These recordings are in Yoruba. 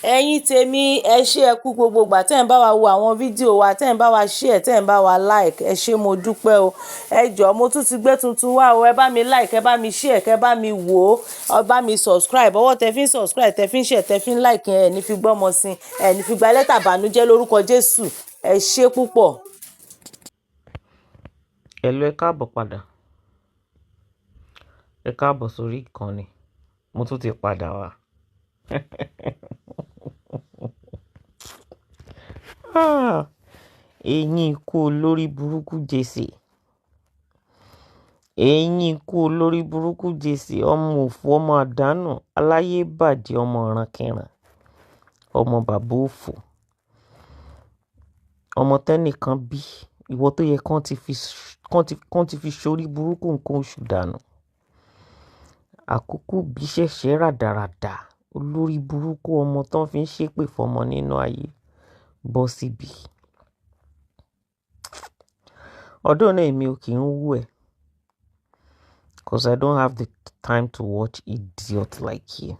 ẹ̀yin tèmi ẹ ṣé ẹ kú gbogbo ìgbà tẹ́ ń bá wa wo àwọn fídíò wa tẹ́ ń bá wa share tẹ́ ń bá wa like ẹ ṣé mo dúpẹ́ o. Ẹ jọ̀ọ́ mo tún ti gbé tuntun wá o, ẹ bá mi like ẹ bá mi share kẹ bá mi wò ó, ẹ bá mi subscribe, ọwọ́ tẹ fi ń subscribe tẹ fi ń share tẹ fi ń like ẹ ní fi gbọ́mọ sí ẹ ní fi gba lẹ́tà bànújẹ́ lórúkọ Jésù. Ẹ ṣé púpọ̀. Hello, ẹ káàbọ̀ padà. Ẹ káàbọ̀ sórí ìkànnì. Mo tún ti padà wá. Ẹ̀yin ikú olórí burúkú Jesse. Ẹ̀yin ikú olórí burúkú Jesse, ọmọ òfò, ọmọ àdánù, aláyé bàjẹ́, ọmọ ìrankíran, ọmọ bàbá òfò. Ọmọ tẹ́nìkan bí, ìwọ tó yẹ kán ti fi sórí burúkú nǹkan oṣù dànù. Àkókò bí ṣẹ̀ṣẹ̀ ràdàràdà, olórí burúkú ọmọ tán fi ń ṣépè fọmọ nínú ayé bọ́ síbi. Ọdún náà èmi ò kì í wú ẹ̀, because I don't have the time to watch idiot like you.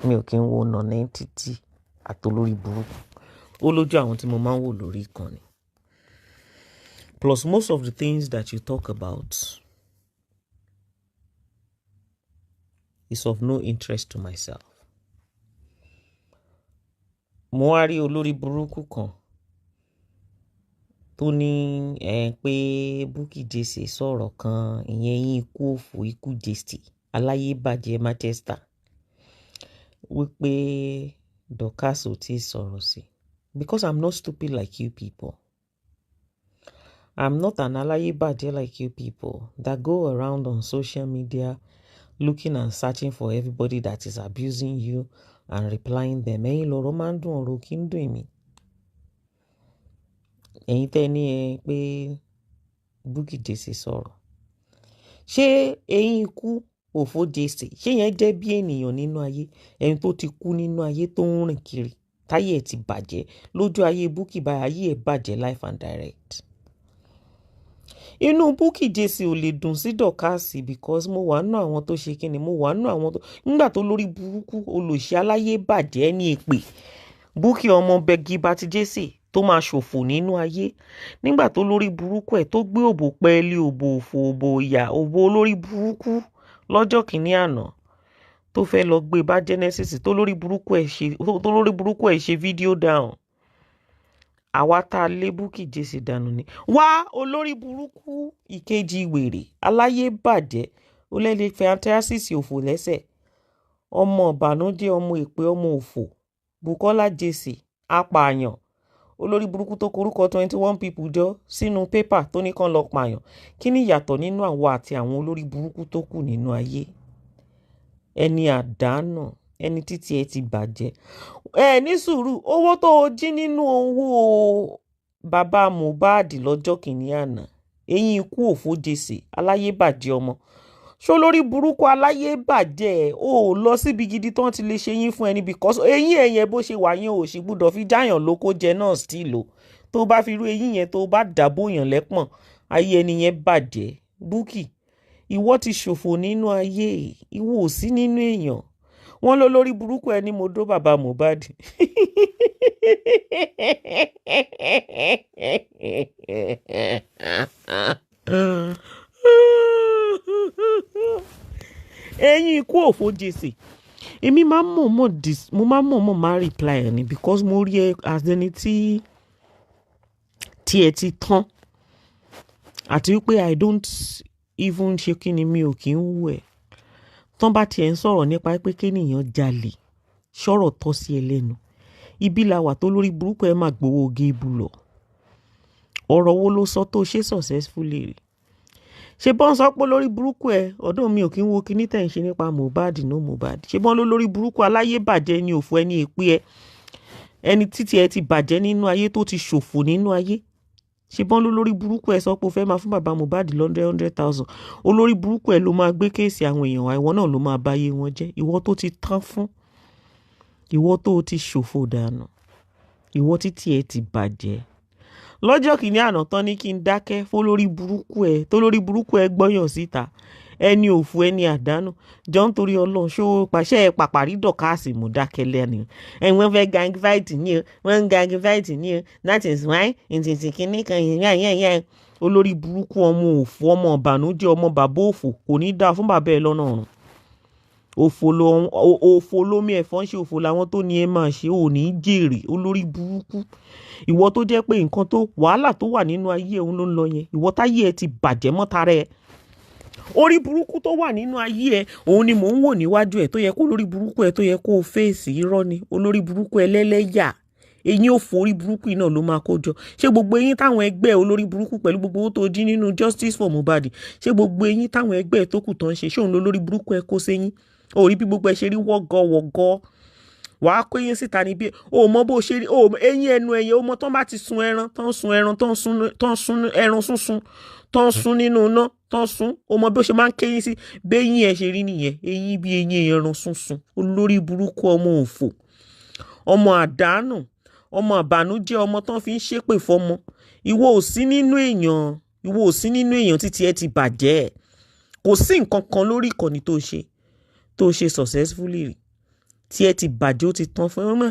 Mi ò kì í wo non-entity àtolórí burúkú. Ó lójú àwọn tí mo máa ń wò lórí ìkànnì. Plus most of the things that you talk about is of no interest to myself. Mo wá rí olórí burúkú kan tó ní pé Bukky Jesse sọ̀rọ̀ kan, ìyẹn yín ikú òfò, ikú Jesse, aláyé bàjẹ́ Manchester, wípé Dorcas ò tí sọ̀rọ̀ sí. Because I'm not stupid like you people. I'm not an aláyé bàjẹ́ like you people that go around on social media looking and searching for everybody that is abusing you and replying them. Ẹ̀yin lọ̀rọ̀ máa ń dùn, ọ̀rọ̀ kì í dùn mí. Ẹ̀yin tẹ́ ní pé Bukky Jesse sọ̀rọ̀. Ṣé ẹ̀yin ikú òfò Jesse, ṣé yẹn jẹ́ bí ènìyàn nínú ayé? Ẹni tó ti kú nínú ayé tó ń rìn kiri, táyé ẹ̀ ti bàjẹ́, lójú ayé Bukky báyìí ayé ẹ̀ bàjẹ́ life and direct. Inú Bukky Jesse ò lè dùn sí Dorcas because mo wà nínú àwọn tó ṣe kíni, mo wà nínú àwọn tó, nígbà tó lórí burúkú olòṣì aláyé bàjẹ́ ní èpè Bukky ọmọ Bukky Jesse tó máa ṣòfò nínú ayé, nígbà tó lórí burúkú ẹ̀ tó gbé òbò pẹ́ẹ́lí, òbò òfò, òbò ìyà, òbò olórí burúkú lọ́jọ́ kìíní àná tó fẹ́ lọ gbé bá Genesis, tó lórí burúkú ẹ̀ ṣe fídíò down. Àwa tá a lé Bukky Jesse dànù ni. Wá olórí burúkú ìkejì wèrè, aláyé bàjẹ́, ó lẹ́lẹ́ fantasis òfò lẹ́sẹ̀. Ọmọ ìbànújẹ́, ọmọ èpè, ọmọ òfò, Bukky Jesse, apààyàn. Olórí burúkú tó korúkọ 21 people jọ sínú pépà tó ní kán lọ pààyàn. Kí ni ìyàtọ̀ nínú àwa àti àwọn olórí burúkú tó kù nínú ayé? Ẹni àdánù, ẹni títí ẹ ti bàjẹ́. Ní sùúrù, owó tó o jí nínú owó bàbá Mohbad lọ́jọ́ kìíní àná, ẹ̀yin ikú òfò Jesse, aláyé bàjẹ́ ọmọ. Ṣó lórí burúkú aláyé bàjẹ́ ò lọ síbi gidi tán ti lè ṣe yín fún ẹni, because eyín ẹ̀yẹn bó ṣe wà yẹn ò sì gbúdọ̀ fi jáyàn lóko jẹ náà still o. Tó bá fi rú eyín yẹn tó bá dàbò yàn lẹ́pọ̀n, ayé ẹni yẹn bàjẹ́. Bukky, ìwọ ti ṣòfò nínú ayé, ìwọ ò sí nínú èèyàn. Wọ́n ló lórí burúkú ẹni mo dó bàbá Mohbad. Ẹ̀yin ikú òfò Jesse, èmi máa ń mọ̀ọ́mọ̀ máa reply ẹ̀ ni because mo rí ẹ as ẹni tí ẹ ti tán, àti wípé I don't even ṣe kí ni, mi ò kí ń wù ẹ̀. Tán bá tiẹ̀ ń sọ̀rọ̀ nípa pé kéèyàn jalè, ṣọ̀rọ̀ tọ́ sí ẹ lẹ́nu. Ibi la wà tó lórí burúkú ẹ máa gbowó géèbù lọ. Ọ̀rọ̀ wo ló sọ tó ṣe successfully rí? Ṣé bọ́n sọ pé lórí burúkú ẹ, ọ̀dọ̀ mi ò kí ń wo kíní tẹ̀ ń ṣe nípa Mohbad, no Mohbad. Ṣé bọ́n ló lórí burúkú aláyé bàjẹ́ ní òfò ẹni èpè ẹ, ẹni títí ẹ ti bàjẹ́ nínú ayé tó ti ṣòfò nínú ayé? Ṣé bọ́n ló lórí burúkú ẹ sọ pé o fẹ́ máa fún bàbá Mohbad 100,000? Olórí burúkú ẹ ló máa gbé kéèsì àwọn èèyàn wa, ìwọ náà ló máa báyé wọn jẹ́. Ìwọ tó ti tán fún, ìwọ tó ti ṣòfò dànù, ìwọ títí ẹ ti bàjẹ́. Lọ́jọ́ kìíní àná tán ní kí n dákẹ́ fún lórí burúkú ẹ, tó lórí burúkú ẹ gbọ́yàn síta. ẹni òfu ẹni àdánù jọ nítorí Ọlọ́run ṣó pàṣẹ pàpàrí Dorcas mú dákẹ́lẹ́ ni wọ́n fẹ́ gang fight ní o wọ́n ń gang fight ní o that is why ìtìtì kìíní kan yẹn olórí burúkú ọmọ òfu ọmọ ìbànújẹ́ ọmọ bàbá òfò kò ní dáa fún bàbá ẹ lọ́nà ọ̀run òfò lómi ẹ̀fọ́ ń ṣe òfò làwọn tó ní ẹ máa ṣe ò ní jèrè olórí burúkú ìwọ tó jẹ́ pé nǹkan tó wàhálà tó wà nínú ayé òun ló ń lọ yẹn ìwọ táyé ẹ ti bàjẹ́ mọ́ta rẹ orí burúkú tó wà nínú ayé ẹ òun ni mò ń wò níwájú ẹ tó yẹ kó olórí burúkú ẹ tó yẹ kó o fèsì irọ́ ni olórí burúkú ẹlẹ́lẹ́yà eyín òfò orí burúkú iná ló máa kó jọ ṣé gbogbo eyín táwọn ẹgbẹ́ olórí burúkú pẹ̀lú gbogbo owó tó jí nínú justice for Mohbad ṣé gbogbo eyín táwọn ẹgbẹ́ tó kù tó ń ṣe ṣé òun lolórí burúkú ẹ kó séyín orí bí gbogbo ẹ ṣe rí wọ́gọ́wọ́gọ́ wàá kó eyín síta níbí o mọ bó ṣe rí o eyín ẹnu ẹyẹ o mọ tán bá ti sun ẹran tán sun ẹran sunsun tán sun nínú iná tán sun o mọ bí ó ṣe máa ń kéyín sí béyín ẹ ṣe rí nìyẹn eyín bí eyín ẹran sunsun olórí burúkú ọmọ òfò ọmọ àdánù ọmọ àbànújẹ́ ọmọ tán fi ń ṣépè fọmọ ìwọ ò sí nínú èèyàn títí ẹ ti bàjẹ́ kò sí nǹkan kan lórí ìkànnì tó ṣe successfully rí tí ẹ ti bàjẹ́ ó ti tán fún ọmọ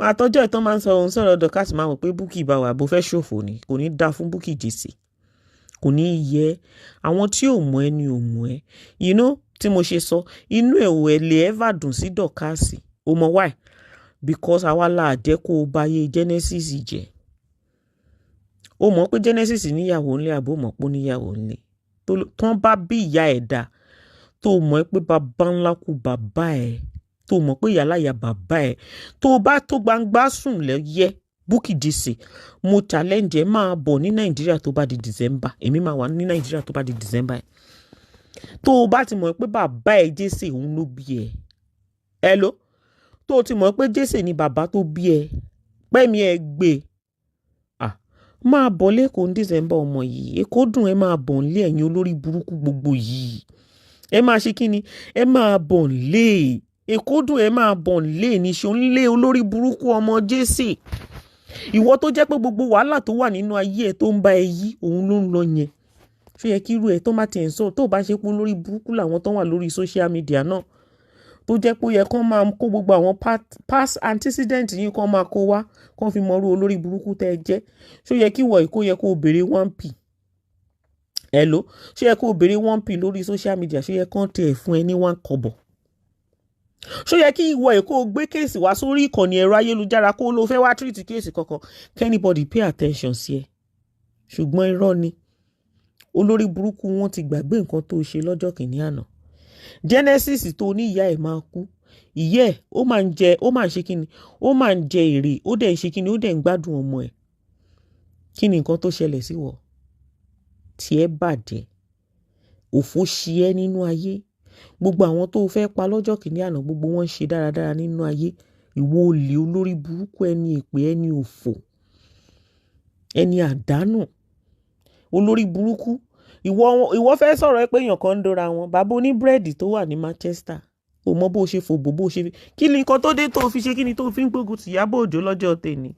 àtọ́jọ́ ìtàn máa ń sọ òun sọ̀rọ̀ Dorcas máa wọ̀ pé Bukky bá wà bó fẹ́ ṣòfò ni kò ní dá fún Bukky Jesse kò ní yẹ àwọn tí ò mọ̀ ẹ́ ni ò mọ̀ ẹ́ tí mo ṣe sọ inú ẹ̀ ò ẹ̀ lè ever dùn sí Dorcas o mọ̀ why because àwa la jẹ́ kó o bá yé Genesis jẹ́ o mọ̀ pé Genesis níyàwó ńlẹ̀ àbó mọ̀ pé ó níyàwó ńlẹ̀ tán bá bí ìyá ẹ̀ dá tó mọ̀ pé bàbá ńlá kú bàbá ẹ̀ tó mọ̀ pé ìyáláyà bàbá ẹ̀ tó bá tó gbangba sùn lẹ́yẹ Bukky Jesse mo challenge ẹ máa bọ̀ ní Nàìjíríà tó bá di December èmi máa wà ní Nàìjíríà tó bá di December ẹ̀ tó o bá ti mọ̀ pé bàbá ẹ̀ Jesse òun ló bí ẹ̀ hello tó o ti mọ̀ pé Jesse ni bàbá tó bí ẹ̀ pẹ́mi ẹ̀ gbé máa bọ̀ lẹ́kọ̀ọ́ ní December ọmọ yìí èkó dùn ẹ máa bọ̀ nílé ẹ̀yin olórí burúkú gbogbo yìí ẹ máa ṣe kí ni ẹ máa bọ̀ nílé èkó dùn ẹ máa bọ̀ nílé níṣó nílé olórí burúkú ọmọ Jesse ìwọ tó jẹ́ pé gbogbo wàhálà tó wà nínú ayé ẹ tó ń bá ẹ yí òun ló ń lọ yẹn ṣé yẹ kí irú ẹ tó má tiẹ̀ ń sọ tó bá ṣe pé olórí burúkú làwọn tó wà lórí social media náà tó jẹ́ pé ó yẹ kán máa kó gbogbo àwọn past antecedent yín kán máa kó wá kán fi mọ̀rú olórí burúkú tẹ́ ẹ jẹ́ ṣó yẹ kí ìwọ ìkó yẹ kó o béèrè 1p hello ṣó yẹ kó o béèrè 1p lórí social media ṣó yẹ kán tẹ̀ fún ẹ ní 1 kọ́bọ̀ ṣó yẹ kí ìwọ ìkó o gbé kéèsì wá sórí ìkànnì ẹ̀rọ ayélujára kó o lọ fẹ́ wá treat kéèsì kankan anybody pay attention sí ẹ ṣùgbọ́n irọ́ ni olórí burúkú wọn ti gbàgbé nǹkan tó ṣe lọ́jọ́ kìíní àná Genesis tó ní ìyá ẹ̀ máa kú ìyá ẹ̀ ó máa ń ṣe kíni ó máa ń jẹ èrè ó dẹ̀ ń ṣe kíni ó dẹ̀ ń gbádùn ọmọ ẹ̀ kí ni nǹkan tó ṣẹlẹ̀ sí wọ tí ẹ bàjẹ́ òfò ṣí ẹ nínú ayé gbogbo àwọn tó fẹ́ pa lọ́jọ́ kìíní àná gbogbo wọn ṣe dáradára nínú ayé ìwọ olè olórí burúkú ẹni èpè ẹni òfò ẹni àdánù olórí burúkú ìwọ fẹ́ sọ̀rọ̀ ẹ pé èèyàn kan ń dora wọn bàbá oníbírẹ́dì tó wà ní Manchester ò mọ bó ṣe fòbò bó ṣe kí ni nǹkan tó dé tó fi ṣe kí ni tó fi ń gbógun ti Ìyábọ̀ Òjó lọ́jọ́ tèmi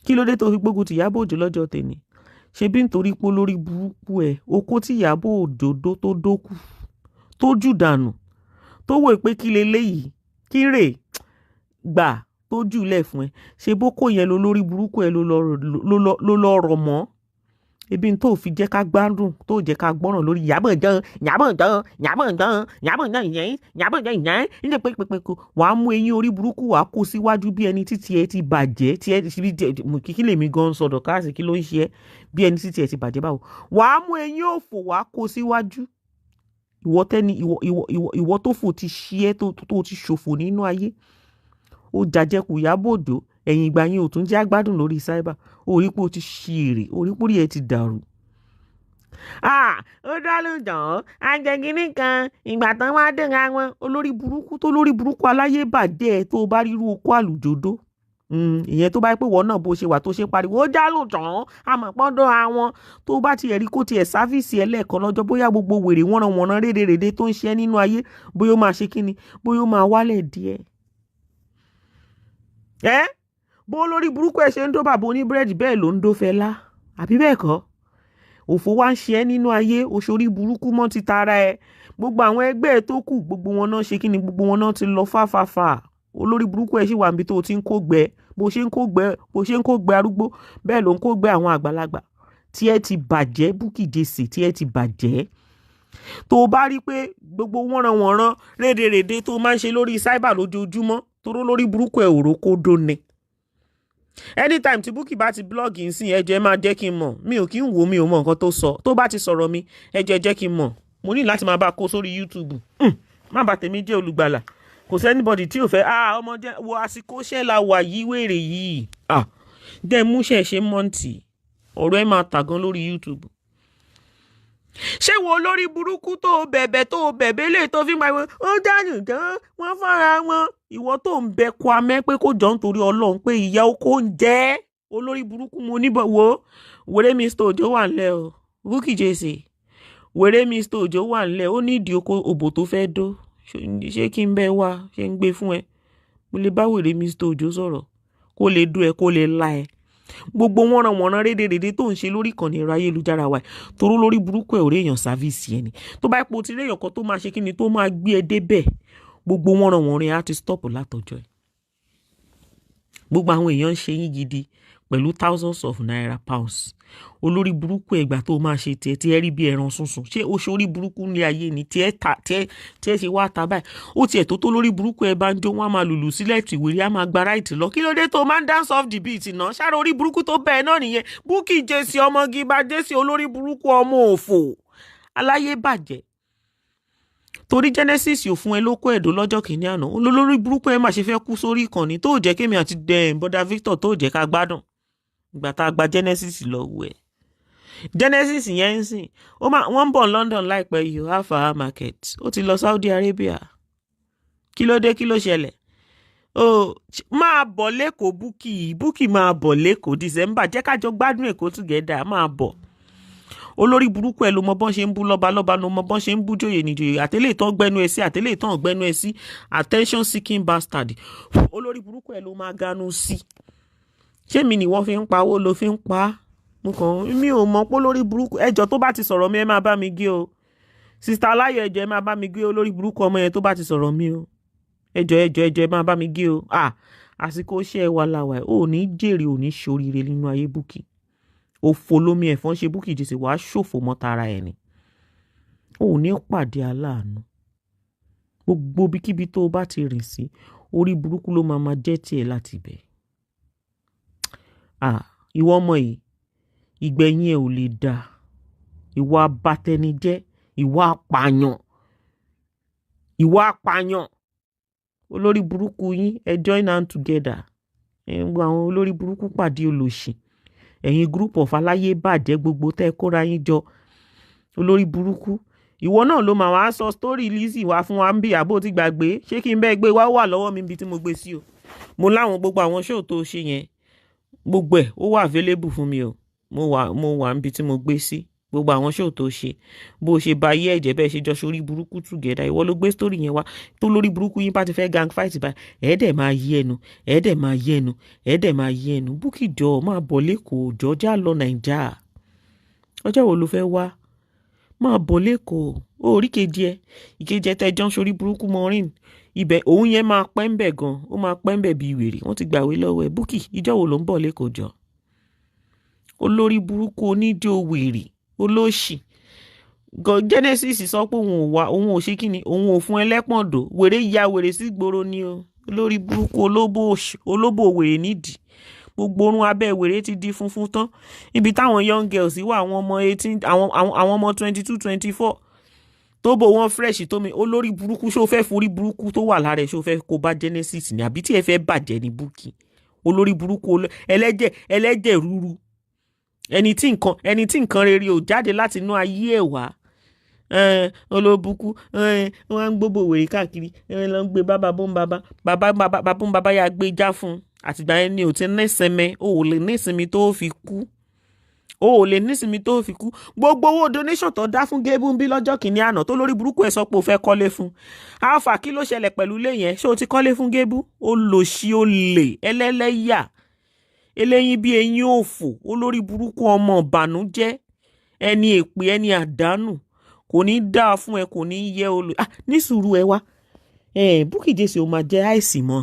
kí ló dé tó fi gbógun ti Ìyábọ̀ Òjó lọ́jọ́ tèmi ṣe bí nítorí pé olórí burúkú ẹ okó tí Ìyábọ̀ Òjó tó dókù tó jù dànù tó wò pé kí leléyìí kí rè gbà tó jù lẹ̀ fún ẹ ṣe bókó yẹn lórí burúkú ẹ ló lọ rọ̀ mọ́ ebi tó fi jẹ́ ká gbádùn tó jẹ́ ká gbọ́ràn lórí Ìyábọ̀ yẹn nílé pé wàá mú eyín orí burúkú wàá kó síwájú bí ẹni títí ẹ ti bàjẹ́ tí ẹ ti fi kí lèmi gan sọ Dorcas kí ló ń ṣe ẹ bí ẹni títí ẹ ti bàjẹ́ báwo wàá mú eyín òfò wàá kó síwájú ìwọ tó fò ti ṣí ẹ tó ti ṣòfò nínú ayé ó jàjẹkù Ìyábọ̀ Òjó ẹ̀yìn ìgbà yẹn ò tún jẹ́ àgbádùn lórí cyber orí pé o ti ṣí èrè orí pé orí ẹ ti dàrú. ó dá lóòjọ́ ajẹ́gínní kan ìgbà tán wá dẹ̀ra wọn olórí burúkú aláyé bàjẹ́ tó bá ríru okó àlùjòdó ìyẹn tó bá yẹ pé wọ́n náà bó ṣe wà tó ṣe pariwo ó já lóòjọ́ àmọ̀pọ́dọ̀ àwọn tó bá tiẹ̀ rí kó tiẹ̀ sáfíìsì ẹlẹ́ẹ̀kan lọ́jọ́ bóyá gbogbo wèrè wọ́nranwọ̀nran rédèrèdè tó ń ṣe nínú ayé bóyá ó máa ṣe kíni bóyá ó máa wálẹ̀ díẹ̀. bó lórí burúkú ẹ ṣe ń dó bàbá oníbírẹ́dì bẹ́ẹ̀ ló ń dó Fẹlá àbí bẹ́ẹ̀ kọ́ òfò wá ń ṣe ẹ́ nínú ayé oṣorí burúkú mọ́ ti tara ẹ gbogbo àwọn ẹgbẹ́ tó kù gbogbo wọn náà ṣe kí ni gbogbo wọn náà ti lọ fáfáfá olórí burúkú ẹ̀ sì wà níbi tó ti ń kó gbẹ bó ṣe ń kó gbẹ arúgbó bẹ́ẹ̀ ló ń kó gbẹ àwọn àgbàlagbà tí ẹ ti bàjẹ́ Bukky Jesse tí ẹ ti bàjẹ́ tó o bá rí pé gbogbo wọ́nranwọ̀nran rédèrèdè tó máa ń ṣe lórí cyber lójoojúmọ́ toró lórí burúkú ẹ̀ òró kó dóni anytime tí Bukky bá ti blog ń sìn ẹjọ́ ẹ máa jẹ́ kí n mọ̀ mi ò kí ń wò mi ò mọ nǹkan tó sọ tó bá ti sọ̀rọ̀ mi ẹjọ́ ẹ jẹ́ kí n mọ̀ mo ní láti máa bá kó sórí YouTube má bà tèmi jẹ́ olùgbàlà kò sí anybody tí ò fẹ́ ọmọ jẹ́ wo àsìkò ṣẹ́ la wà yí wèrè yìí dẹ́ múṣẹ́ ṣe mọ́ǹtì ọ̀rọ̀ ẹ máa tà gan lórí YouTube ṣé wo lórí burúkú tó bẹ̀bẹ̀ lè tó fi ń pariwo ó dánù tán wọ́n fọ́ra wọn ìwọ tó ń bẹ Kwame pé kó jọ nítorí Ọlọ́run pé ìyá oko ń jẹ́ olórí burúkú mo níbọ̀ wo wèrè Mr. Ojo wà ńlẹ̀ o Bukky Jesse wèrè Mr. Ojo wà ńlẹ̀ ó ní ìdí oko òbò tó fẹ́ dó ṣé kí n bẹ wá ṣé ń gbé fún ẹ mo lè bá wèrè Mr. Ojo sọ̀rọ̀ kó lè dú ẹ kó lè la ẹ gbogbo wọ́nranwọ̀nran rédèrèdè tó ń ṣe lórí ìkànnì ẹ̀rọ ayélujára wa toró lórí burúkú ẹ̀ ò rí èèyàn sáfíìsì ẹni tó bá ipò tí rí èèyàn kan tó máa ṣe kí ni tó máa gbé ẹ débẹ̀ gbogbo wọ́nranwọ̀nran á ti stop látọjọ́ ẹ̀ gbogbo àwọn èèyàn ń ṣe yín gidi pẹ̀lú thousands of naira pounds olórí burúkú ẹgbà tó máa ṣe tiẹ̀ tí ẹ rí bí ẹran sunsun ṣé o ṣe orí burúkú ní ayé ni tí ẹ ṣe wá ta báyìí ó tiẹ̀ tó lórí burúkú ẹ bá ń jó wọn á máa lùlù sílẹ̀ tìwérí á máa gba ráìtì lọ kí ló dé tó máa ń dance off the beat náà ṣáà orí burúkú tó bẹ́ẹ̀ náà nìyẹn Bukky Jesse ọmọ gíba Jesse olórí burúkú ọmọ òfò aláyé bàjẹ́ torí Genesis ò fún ẹ lóko ẹ̀dọ́ lọ́jọ́ kìíní àná olórí burúkú ẹ má ṣe fẹ́ kú sórí ìkànnì tó jẹ́ kémi àti bọ́dà Victor tó jẹ́ ká gbádùn ìgbà tá a gba Genesis lọ wù ẹ́ Genesis yẹn ń sìn wọ́n ń bọ̀ London láìpẹ́ yìí Alpha market ó ti lọ Saudi Arabia kí ló dé kí ló ṣẹlẹ̀ máa bọ̀ lẹ́kọ̀ọ́ Bukky máa bọ̀ lẹ́kọ̀ọ́ December jẹ́ kájọ gbádùn Èkó together máa bọ̀ olórí burúkú ẹ ló mọ bọ́n ṣe ń bú lọ́balọ́ba ló mọ bọ́n ṣe ń bú jòyè níjòyè àtẹ́lẹ̀ ìtàn gbẹnu ẹ sí àtẹ́lẹ̀ ìtàn gbẹnu ẹ sí attention seeking bastard olórí burúkú ẹ ló máa ganu sí ṣé mi ni wọ́n fi ń pawó ló fi ń pa mi ò mọ̀ pé olórí burúkú ẹjọ́ tó bá ti sọ̀rọ̀ mi ẹ máa bá mi gé o sista Aláyọ̀ ẹjọ́ ẹ máa bá mi gé olórí burúkú ọmọ yẹn tó bá ti sọ̀rọ̀ mi o ẹjọ́ ẹ máa bá mi gé o àsìkò iṣẹ́ wa làwà ò ní jèrè ò ní ṣoríire nínú ayé Bukky òfò lómi ẹ̀fọn ṣe Bukky Jesse wàá ṣòfò mọ́ tara ẹ̀ ni ò ní pàdé aláàánú gbogbo bíkíbi tó bá ti rìn sí orí burúkú ló máa jẹ́ tiẹ̀ láti bẹ̀ ìwọ ọmọ yìí ìgbẹ̀yìn ẹ̀ ò lè dáa ìwà abatẹnijẹ́ ìwà apààyàn olórí burúkú yín ẹ join hand together gbogbo àwọn olórí burúkú pàdé olòṣì ẹ̀yin group of aláyé bàjẹ́ gbogbo tẹ́ kóra yín jọ olórí burúkú ìwọ náà ló máa wá sọ story Lizzy wá fún wa ń bí àbó ti gbàgbé ṣé kí n bẹ́ẹ̀ gbé wá wà lọ́wọ́ mi níbi tí mo gbé sí o mo láwọn gbogbo àwọn show tó ṣe yẹn gbogbo ẹ̀ ó wà available fún mi o mo wà níbi tí mo gbé sí gbogbo àwọn show tó ṣe bó ṣe ba ayé ẹ̀jẹ̀ bẹ́ẹ̀ ṣe jọ sórí burúkú together ìwọ ló gbé story yẹn wá tó lórí burúkú yín bá ti fẹ́ gang fight báyìí ẹ̀ẹ́dẹ̀ máa yí ẹnu Bukky jọ máa bọ̀ lẹ́kọ̀ọ́ jọjá lọ Nàìjà ọjọ́ wo ló fẹ́ wá máa bọ̀ lẹ́kọ̀ọ́ orí ìkejì ẹ tẹjọ́ sórí burúkú mọ́rin ibẹ̀ òun yẹn máa pẹ́ ń bẹ̀ gan ó máa pẹ́ ń bẹ̀ bí wèrè wọ́n ti gbàwé lọ́wọ́ ẹ Bukky ìjọ́ wo ló ń bọ̀ lẹ́kọ̀ọ́ jọ olórí burúkú oníjó wèrè olóṣì Genesis sọ pé òun ò ṣe kí ni òun ò fún ẹlẹ́pọ̀ndò wèrè ya wèrè sí gbòòrò ni o olórí burúkú olóbò wèrè nídìí gbogbo orun abẹ́ wèrè ti di funfun tán ibi táwọn young girls wà àwọn ọmọ 18 àwọn ọmọ 22 24 tó bò wọ́n fresh tó mi olórí burúkú ṣó fẹ́ forí burúkú tó wà lára ẹ̀ ṣó fẹ́ kó bá Genesis ni àbí tí ẹ fẹ́ bàjẹ́ ní Bukky olórí burúkú ẹlẹ́jẹ̀ rúru ẹni tí nǹkan rere ò jáde láti inú ayé ẹ̀ wá olóbùkú wọ́n ń gbóbò wèrè káàkiri ló ń gbé bàbá ya gbé já fún àtìgbà yẹn ni ò ti nísinmi ò lè nísinmi tó fi kú gbogbo owó donation tó dá fún Gébú ń bí lọ́jọ́ kìíní àná tó lórí burúkú ẹ̀ sọ pé ó fẹ́ kọ́lé fún Alpha kí ló ṣẹlẹ̀ pẹ̀lú ilé yẹn ṣé o ti kọ́lé fún Gébú ó lò sí olè ẹlẹ́lẹ́yà eléyìn bí eyín òfò olórí burúkú ọmọ ìbànújẹ́ ẹni èpè ẹni àdánù kò kò ní dáa fún ẹ, kò ní yẹ olù ní sùúrù ẹ wá Bukky Jesse ó máa jẹ àìsí mọ́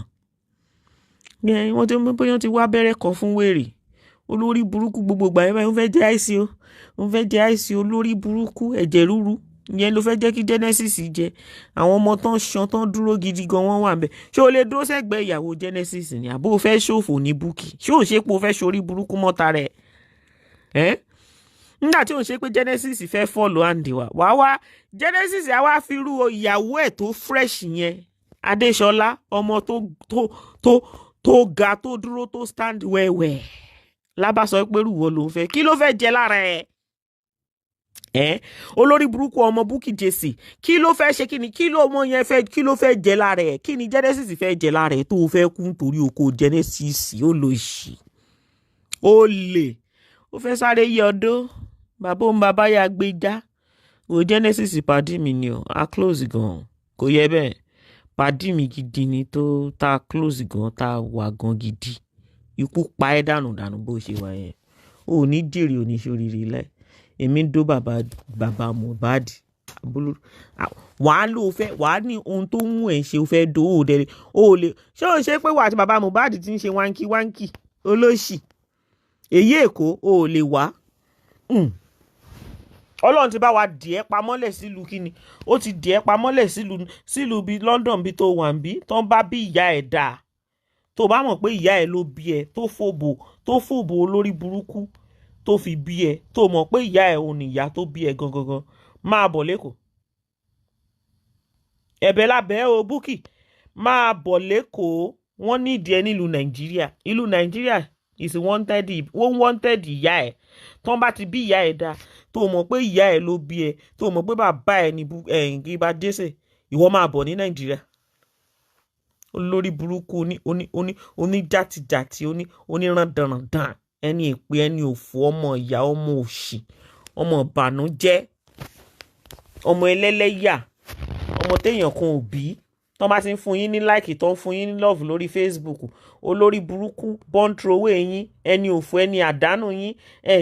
wọ́n ti bóyá ti wá abẹ́rẹ́ kan fún wèrè olórí burúkú gbogbo ìgbà yẹn báyìí ó fẹ́ jẹ àìsí o ó fẹ́ jẹ àìsí olórí burúkú ẹ̀jẹ̀ rúru ìyẹn ló fẹ́ jẹ́ kí Genesis jẹ àwọn ọmọ tán ṣan tán dúró gidi gan wọ́n wà ń bẹ̀ ṣé o lè dúró sẹ́gbẹ̀ẹ́ ìyàwó Genesis ni àbó o fẹ́ ṣòfò ní Bukky ṣé o ṣe pé o fẹ́ ṣorí burúkú mọ́ta rẹ̀ nígbà tí o ṣe pé Genesis fẹ́ fọ́ọ̀lù àǹdí wá Genesis á wá fi rú ìyàwó ẹ̀ tó fresh yẹn Adéṣọlá ọmọ tó ga tó dúró tó stand wẹ́wẹ́ lábá sọ pé rúwọ́ ló ń fẹ́ kí ló fẹ́ jẹ lára ẹ̀ olórí burúkú ọmọ Bukky Jesse kí ló fẹ́ ṣe kí ló ọmọ yẹn fẹ́ kí ló fẹ́ jẹ lára ẹ̀ kí ni Genesis fẹ́ jẹ lára ẹ̀ tó fẹ́ kú nítorí oko Genesis ó lọ ṣì ó lè ó fẹ́ sáré yẹ ọdún bàbá òun bàbá yà gbé já o Genesis pàdí mi ni o a close gan kò yẹ bẹ́ẹ̀ pàdí mi gidi ni tó ta close gan ta wà gan gidi ikú pa ẹ́ dànù bó ṣe wà yẹn ò ní jèrè ò ní ṣoríire lẹ èmi ń dó bàbá Mohbad wàá lò fẹ́ wàá ní ohun tó mú ẹ̀ ṣe o fẹ́ dó o dẹ̀ o lè ṣé o ṣe pé wà àti bàbá Mohbad ti ń ṣe wánkí olóṣì èyí èkó o lè wá Ọlọ́run ti bá wa dìẹ́ pamọ́lẹ̀ sílùú kíni ó ti dìẹ́ pamọ́lẹ̀ sílùú bíi London bíi tó wà ń bí tán bá bí ìyá ẹ̀ dáa tó bá mọ̀ pé ìyá ẹ̀ ló bí ẹ tó fòbò olórí burúkú tó fi bí ẹ tó mọ̀ pé ìyá ẹ̀ òun ìyá tó bí ẹ gangan máa bọ̀ lẹ́kọ̀ọ́ ẹ̀bẹ̀ lábẹ́ o Bukky máa bọ̀ lẹ́kọ̀ọ́ wọ́n nídìí ẹ nílùú Nàìjíríà is wanted ìyá ẹ̀ tán bá ti bí ìyá ẹ̀ dáa tó mọ̀ pé ìyá ẹ̀ ló bí ẹ tó mọ̀ pé bàbá ẹ̀ ní Bukky Jesse ìwọ máa bọ̀ ní Nàìjíríà olórí burúkú oní jàtìjàtì onírandanrandan ẹni èpè ẹni òfò ọmọ ìyá ọmọ òṣì ọmọ ìbànújẹ́ ọmọ ẹlẹ́lẹ́yà ọmọ téèyàn kan ò bí tán bá ti ń fún yín ní láìkì tó ń fún yín ní love lórí Facebook olórí burúkú bọ́ńtrowé yín ẹni òfò ẹni àdánù yín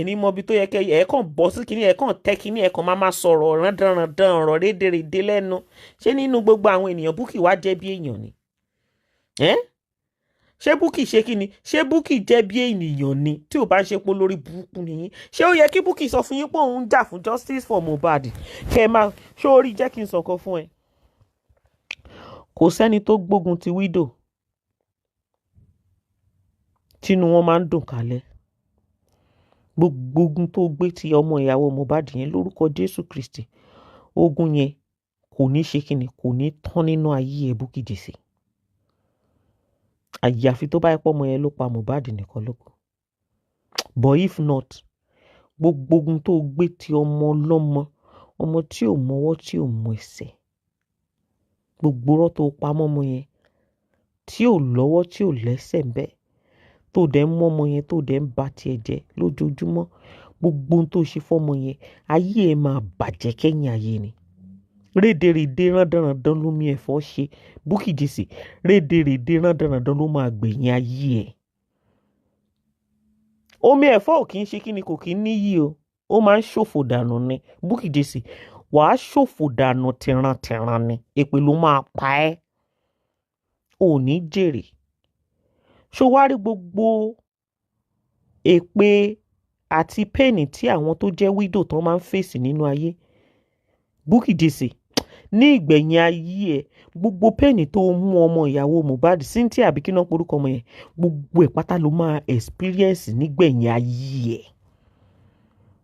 ní mọbi tó yẹ kẹ́ ẹ̀ kàn bọ́ sí kínní ẹ̀ kàn tẹ́ kínní ẹ̀ kàn máa sọ̀rọ̀ rándanrandan ọ̀rọ̀ rédèrèdè lẹ́nu ṣé nínú gbogbo àwọn ènìyàn Bukky wá jẹ́ bí èèyàn ni ṣé Bukky ṣe kí ni ṣé Bukky jẹ́ bí ènìyàn ni tí ò bá ń ṣe pé lórí burúkú nìyí ṣé ó yẹ kí Bukky sọ fún yín pé òun ń jà fún justice for Mohbad kẹ́ ẹ máa ṣó orí jẹ́ kí n sọ̀kan fún ẹ kò sẹ́ni tó gbógun ti widow tínú wọn máa ń dùn kálẹ̀ gbogbo ogun tó gbé ti ọmọ ìyàwó Mohbad yẹn lórúkọ Jésù Kristi ogun yẹn kò ní ṣe kí ni kò ní tán nínú ayé ẹ Bukky Jesse àyàfi tó bá yẹ pọ́ ọmọ yẹn ló pa Mohbad nìkan lóko but if not gbogbo ogun tó gbé ti ọmọ ọlọ́mọ ọmọ tí ò mọwọ́ tí ò mọ ẹsẹ̀ gbogbo rọ́ tó pamọ́ ọmọ yẹn tí ò lọ́wọ́ tí ò lẹ́sẹ̀ bẹ́ẹ̀ tó dẹ̀ ń mọ́ ọmọ yẹn tó dẹ̀ ń ba tiẹ̀ jẹ́ lójoojúmọ́ gbogbo ohun tó ṣe fọ́mọ yẹn ayé ẹ̀ máa bàjẹ́ kẹ́yìn ayé ni rédèrèdè rándanrandan ló mi ẹ̀fọ́ ṣe Bukky Jesse rédèrèdè rándanrandan ló máa gbẹ̀yìn ayé ẹ̀ omi ẹ̀fọ́ ò kì í ṣe kí ni kò kì í níyì o ó máa ń ṣòfò dànù ni Bukky Jesse wàá ṣòfò dànù tìrantìran ni èpè ló máa pa ẹ́ ò ní jèrè ṣó wá rí gbogbo èpè àti pẹ́ẹ̀nì tí àwọn tó jẹ́ widow tán máa ń fèsì nínú ayé Bukky Jesse ní ìgbẹ̀yìn ayé ẹ̀ gbogbo pẹ́ẹ̀nì tó mú ọmọ ìyàwó Mohbad Cynthia àbí kí náà porúkọ ọmọ yẹn gbogbo ẹ̀ pátá ló máa experience nígbẹ̀yìn ayé ẹ̀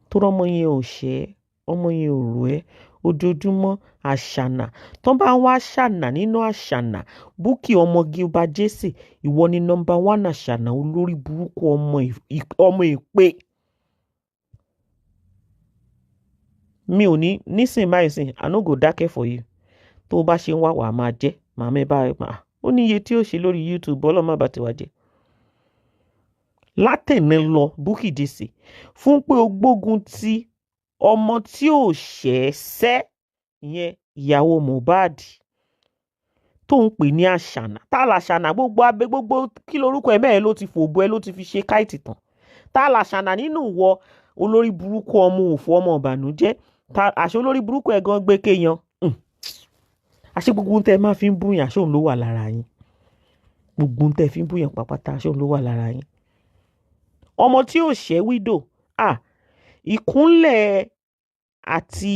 tó rọ́mọ yẹn ò ṣẹ́ ọmọ yẹn ò rò ẹ́ ojoojúmọ́ àṣànà tó bá wá ṣànà nínú àṣànà Bukky ọmọ Gilbert Jesse ìwọ ni number 1 àṣànà olórí burúkú ọmọ èpè mi ò ní nísìn báyìí sìn I no go dákẹ́ for you tó bá ṣe ń wá wàá máa jẹ́ màmá ẹ bá ẹ máa ó ní iye tí ó ṣe lórí YouTube ọlọ́mọ bá ti wá jẹ́ látẹ̀ní lọ Bukky Jesse fún pé o gbógun ti ọmọ tí ò ṣẹ̀ṣẹ̀ ìyẹn ìyàwó Mohbad tó ń pè ní àṣànà tá làṣànà gbogbo abẹ gbogbo kí lorúkọ ẹ mẹ́rin ló ti fòbó ẹ ló ti fi ṣe káìtì tán tá làṣànà nínú ìwọ olórí burúkú ọmọ òfò ọmọ ìbànújẹ́ àṣẹ olórí burúkú ẹ̀ gan gbé kéèyàn àṣẹ gbogbo ohun tẹ́ ẹ máa fi ń búyàn àṣẹ òun ló wà lára yín gbogbo ohun tẹ́ ẹ fi ń búyàn pàpàtà àṣẹ òun ló wà lára yín. ọmọ tí ò ṣẹ́ wídò ìkúnlẹ̀ àti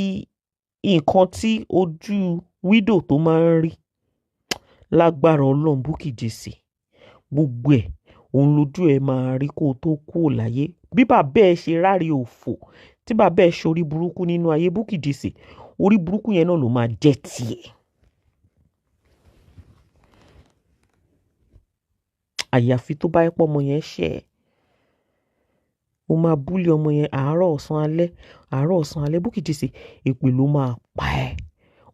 nǹkan tí ojú wídò tó máa ń rí lágbára Ọlọ́run Bukky Jesse gbogbo ẹ̀ òun lójú ẹ̀ máa rí kó o tó kú láyé. bí bàbá ẹ̀ ṣe ráre òfò tí bàbá ẹ̀ ṣorí burúkú nínú ayé Bukky Jesse orí burúkú yẹn náà ló máa jẹ́ tiẹ̀. àyàfi tó bá yẹ pé ọmọ yẹn ṣẹ̀ ẹ́ ó máa búlé ọmọ yẹn àárọ̀ ọ̀sán alẹ́ Bukky Jesse èpè ló máa pa ẹ́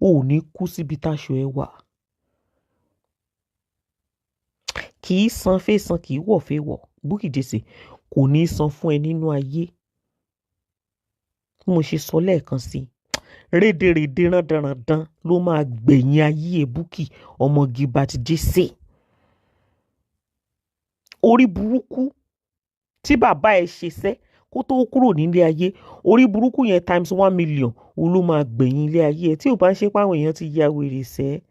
ò ní kú síbi táṣọ ẹ wà. kì í san fẹ́ san kì í wọ̀ fẹ́ wọ̀ Bukky Jesse kò ní í san fún ẹ nínú ayé. mo ṣe sọ lẹ́ẹ̀kan sí i rédèrèdè rándanrandan ló máa gbẹ̀yìn ayé ẹ Bukky ọmọ Bukky Jesse. orí burúkú tí bàbá ẹ ṣe sẹ́ kó tó kúrò nílé ayé orí burúkú yẹn times 1 million òun ló máa gbẹ̀yìn ilé ayé ẹ tí ò bá ń ṣe pé àwọn èèyàn ti ya wèrè sẹ́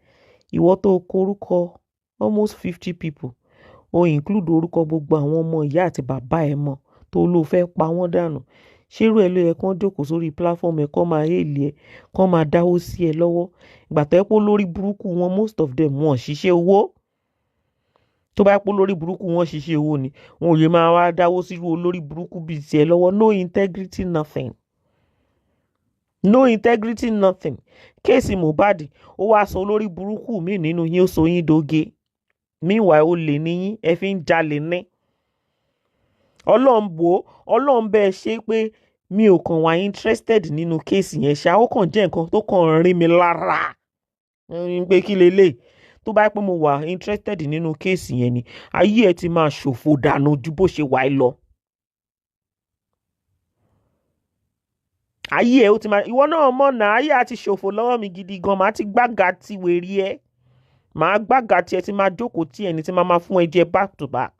ìwọ tó korúkọ almost 50 people ó include orúkọ gbogbo àwọn ọmọ ìyá àti bàbá ẹ mọ̀ tó ló fẹ́ pa wọ́n dànù ṣérú ẹ ló yẹ kán jókòó sórí platform ẹ kán máa hèlì ẹ kán máa dáwó sí ẹ lọ́wọ́ ìgbà tó yẹ pé lórí burúkú wọn most of them wọn ṣiṣẹ́ owó tó bá pọ̀ lórí burúkú wọn ṣiṣẹ́ owó ni wọn ò lè máa wá dáwó sí olórí burúkú bíi tiẹ̀ lọ́wọ́. no integrity nothing no integrity nothing. kéèsì Mohbad ó wá sọ olórí burúkú mi nínú yín ó sọ yín dóge meanwhile ó lè níyín ẹ fi ń jalè ní. ọlọ́run bẹ́ẹ̀ ṣe pé mi ò kàn wá interested nínú kéèsì yẹn ṣá ó kàn jẹ́ nǹkan tó kàn rí mi lára pé kí lélẹ̀ tó bá pẹ́ mo wà interested nínú kéèsì yẹn ni ayé ẹ ti máa ṣòfò dànù ju bó ṣe wà lọ. ayé ẹ ó ti máa ìwọ náà mọ̀ náà ayé àti ṣòfò lọ́wọ́ mi gidi gan màá ti gbága ti wèrè ẹ màá gbága tiẹ̀ ti máa jókòó tí ẹni tí máa fún ẹ jẹ back to back.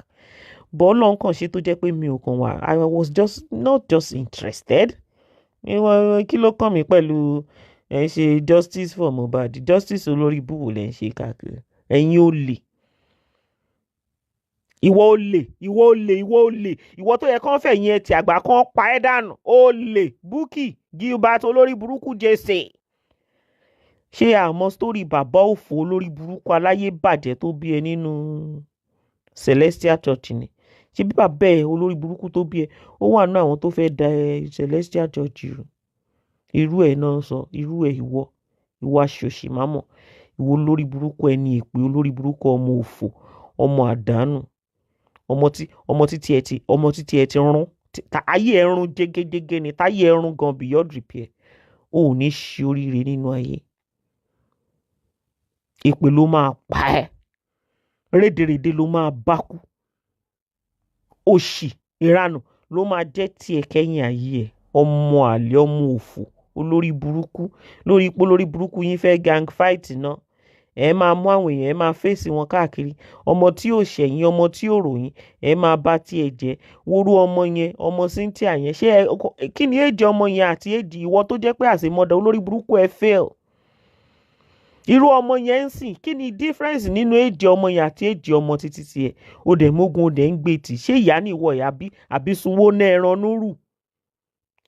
bọ́ọ̀lù ọ̀nkàn ṣe tó jẹ́ pé mi ò kàn wá I was not just interested. kí ló kàn mí pẹ̀lú ẹ ń ṣe justice for Mohbad justice olórí búwo lẹ ń ṣe káàkiri ẹ̀yin olè ìwọ tó yẹ kán fẹ̀yìn ẹ̀ tí àgbà kan pa ẹ́ dànù olè Bukky Gilbert olórí burúkú Jesse. ṣé àmọ́ sítórì bàbá òfò olórí burúkú aláyé bàjẹ́ tó bí ẹ nínú Celestial Church ni ṣé bí bàbá ẹ olórí burúkú tó bí ẹ ó wà nínú àwọn tó fẹ́ da Celestial Church rú irú ẹ̀ náà sọ irú ẹ̀ ìwọ aṣòṣì mámọ̀ ìwọ olórí burúkú ẹni èpè olórí burúkú ọmọ òfò ọmọ àdánù ọmọ títí ẹ ti rún ayé ẹ rún jégéjégé ni táyé ẹ rún gan beyond repair ó ní ṣe oríire nínú ayé èpè ló máa pa ẹ́ rédèrèdè ló máa bá kú òṣì ìranù ló máa jẹ́ tiẹ̀ kẹ́yìn ayé ẹ̀ ọmọ àlè ọmọ òfò olórí burúkú lórí burúkú yín fẹ́ gang fight náà ẹ máa mú àwọn èèyàn ẹ máa fèsì wọn káàkiri ọmọ tí ò ṣẹ̀yìn ọmọ tí ò ròyìn ẹ máa bá tiẹ̀ jẹ́ wóró ọmọ yẹn ọmọ Cynthia yẹn ṣé kí ni èjì ọmọ yẹn àti èjì ìwọ tó jẹ́ pé àṣemọ́dà olórí burúkú ẹ fail irú ọmọ yẹn ń sìn kí ni difference nínú èjì ọmọ yẹn àti èjì ọmọ títí tiẹ̀ ó dẹ̀ mógun ó dẹ̀ ń gbé tì ṣé ìyá ni ìwọ ìyá àbí sunwó náà ẹran núrù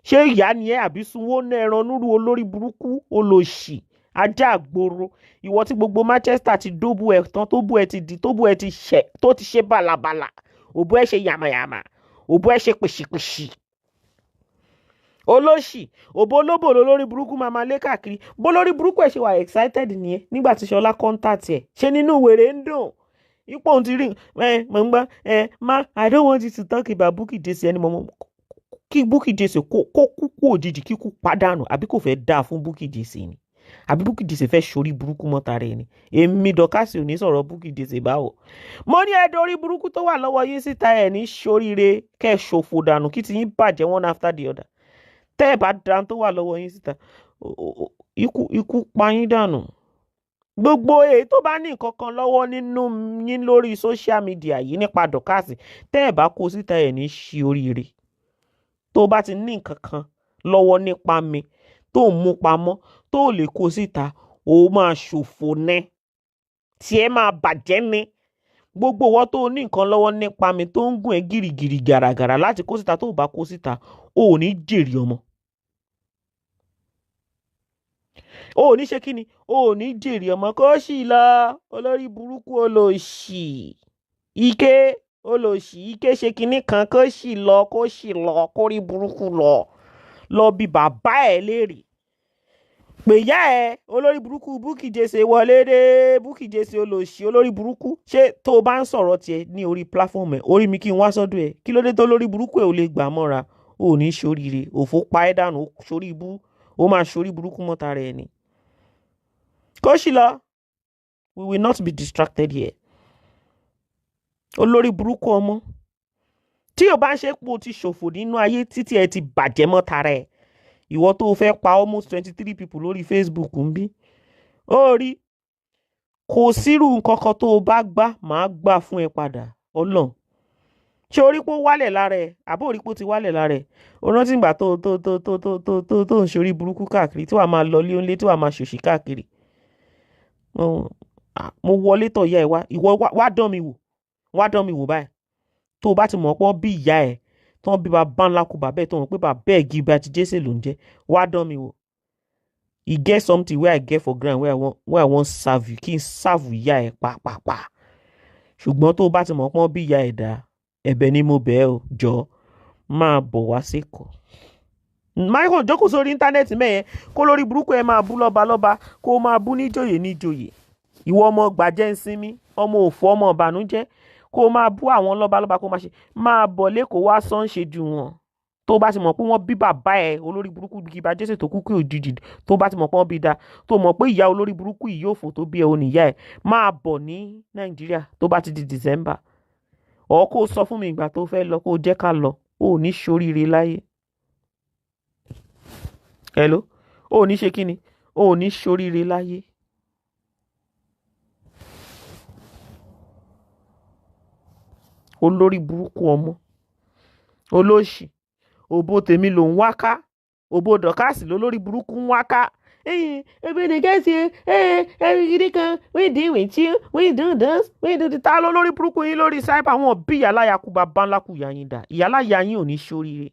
ṣé ìyá ni ẹ àbí sunwó náà ẹran núrù olórí burúkú olòṣì ajá àgbòrò ìwọ tí gbogbo Manchester ti dóbù ẹ tán tó bù ẹ ti di tó bù ẹ ti ṣẹ tó ti ṣe bàlàbàlà òbú ẹ ṣe yàmàyàmà òbú ẹ ṣe pèṣìpèṣì olóṣì òbó olóbò lórí burúkú máa lé káàkiri bó lórí burúkú ẹ ṣe wà excited nìyẹn nígbà tí Ṣọlá contact ẹ ṣe nínú wèrè ń dùn ipò òun ti rí mọ̀ ń gbọ́ I don't want you to talk about Bukky Jesse ẹni mọ̀ kí Bukky Jesse kó kúkú òjijì kíkú pàdánù àbí kò fẹ́ dáa fún Bukky Jesse ni àbí Bukky Jesse fẹ́ ṣorí burúkú mọ́ta rẹ̀ ni èmi Dorcas ò ní sọ̀rọ̀ Bukky Jesse báwo mo ní ẹ̀dọ̀ orí burúkú tó wà lọ́wọ́ yín síta ẹ̀ ní ṣoríire kẹ́ ṣòfò dànù kí ti yín bàjẹ́ one after the other tẹ́ ẹ̀ bá dán tó wà lọ́wọ́ yín síta ikú pa yín dànù gbogbo èyí tó bá ní nǹkan kan lọ́wọ́ nínú yín lórí social media yìí nípa Dorcas tẹ́ ẹ̀ bá kó síta ẹ̀ ní ṣoríire tó bá ti ní nǹkan kan lọ́wọ́ nípa mi tó ń mú pamọ́ tó lè kó síta ó máa ṣòfò ní tí ẹ máa bàjẹ́ ní gbogbo wọn tó ní nǹkan lọ́wọ́ nípa mi tó ń gùn ẹ́ gìrìgìrì gàràgàrà láti kó síta tó bá kó síta ó ní jèrè ọmọ. ó ní ṣe kí ni ó ní jèrè ọmọ kó sì lọ olórí burúkú olóṣì ike olóṣì ike ṣe kinní kan kó sì lọ kó rí burúkú lọ bí bàbá ẹ̀ léèrè pè yá ẹ olórí burúkú Bukky Jesse wọlé dé Bukky Jesse olóṣì olórí burúkú ṣé tó o bá ń sọ̀rọ̀ tiẹ̀ ní orí platform ẹ̀ orí mi kí n wá sọ́dọ̀ ẹ̀ kí ló dé tó lórí burúkú ẹ̀ ò lè gbà mọ́ra ò ní ṣoríire òfò pa ẹ́ dànù sórí ibú ó máa ṣorí burúkú mọ́ta rẹ̀ ni. kó sì lọ we will not be distracted here. olórí burúkú ọmọ tí o bá ń ṣe pé o ti ṣòfò nínú ayé títí ẹ ti bàjẹ́ mọ́ta rẹ̀ ìwọ tó fẹ́ pa almost 23 people lórí Facebook ń bí ó rí kò sírù nǹkan kan tó o bá gbá màá gbà fún ẹ padà Ọlọ́run ṣé orí pé ó wálẹ̀ lára ẹ àbó orí pé ó ti wálẹ̀ lára ẹ o rántí ìgbà tó ń ṣorí burúkú káàkiri tí wàá máa lọ lé onílé tí wàá máa ṣòṣì káàkiri mo wọlé tọ̀ ìyá ẹ wá ìwọ wá dán mi wò báyìí tó o bá ti mọ̀ pé wọ́n bí ìyá ẹ tí wọ́n bí bàbá ńlá kú bàbá ẹ̀ tó mọ̀ pé bàbá ẹ̀ Bukky Jesse ló ń jẹ́ wá dán mi wò e get something wey I get for ground wey I wan serve you kí n serve ìyá ẹ̀ pàápàá ṣùgbọ́n tó o bá ti mọ̀ pé wọ́n bí ìyá ẹ̀ dá ẹ̀bẹ̀ ni mo bẹ̀ ẹ́ o jọ máa bọ̀ wá sékòó michael jókòó sórí íńtánẹ́ẹ̀tì mẹ́yẹn kó lórí burúkú ẹ máa bú lọ́balọ́ba kó máa bú níjòyè ìwọ ọmọ gbàjẹ́ ń sinmi ọmọ òfò ọmọ ìbànújẹ́ kó máa bú àwọn lọ́balọ́ba kó máa ṣe máa bọ̀ lẹ́kọ̀ọ́ wá sọ́n ṣe jù wọ́n tó bá ti mọ̀ pé wọ́n bí bàbá ẹ̀ olórí burúkú Bukky Jesse tó kú kí òjijì tó bá ti mọ̀ pé wọ́n bí da tó mọ̀ pé ìyá olórí burúkú yìí yóò fò tó bí ẹ ò níyà ẹ̀ máa bọ̀ ní Nàìjíríà tó bá ti di December ọ̀ kó sọ fún mi ìgbà tó fẹ́ lọ kó jẹ́ ká lọ ó ní ṣoríire láyé hello ó ní ṣe kí ni ó ní ṣoríire láyé. olórí burúkú ọmọ olóṣì òbò tèmi ló ń wá ká òbò Dorcas lólórí burúkú ń wá ká ẹbí ni gẹ́sì ẹbí gidi kan we deal with you we do this we do the ta lólórí burúkú yín lórí cyber àwọn bí ìyáláyàkú bàbá ńlá kù yà yín dà ìyáláyà yín ò ní ṣoríire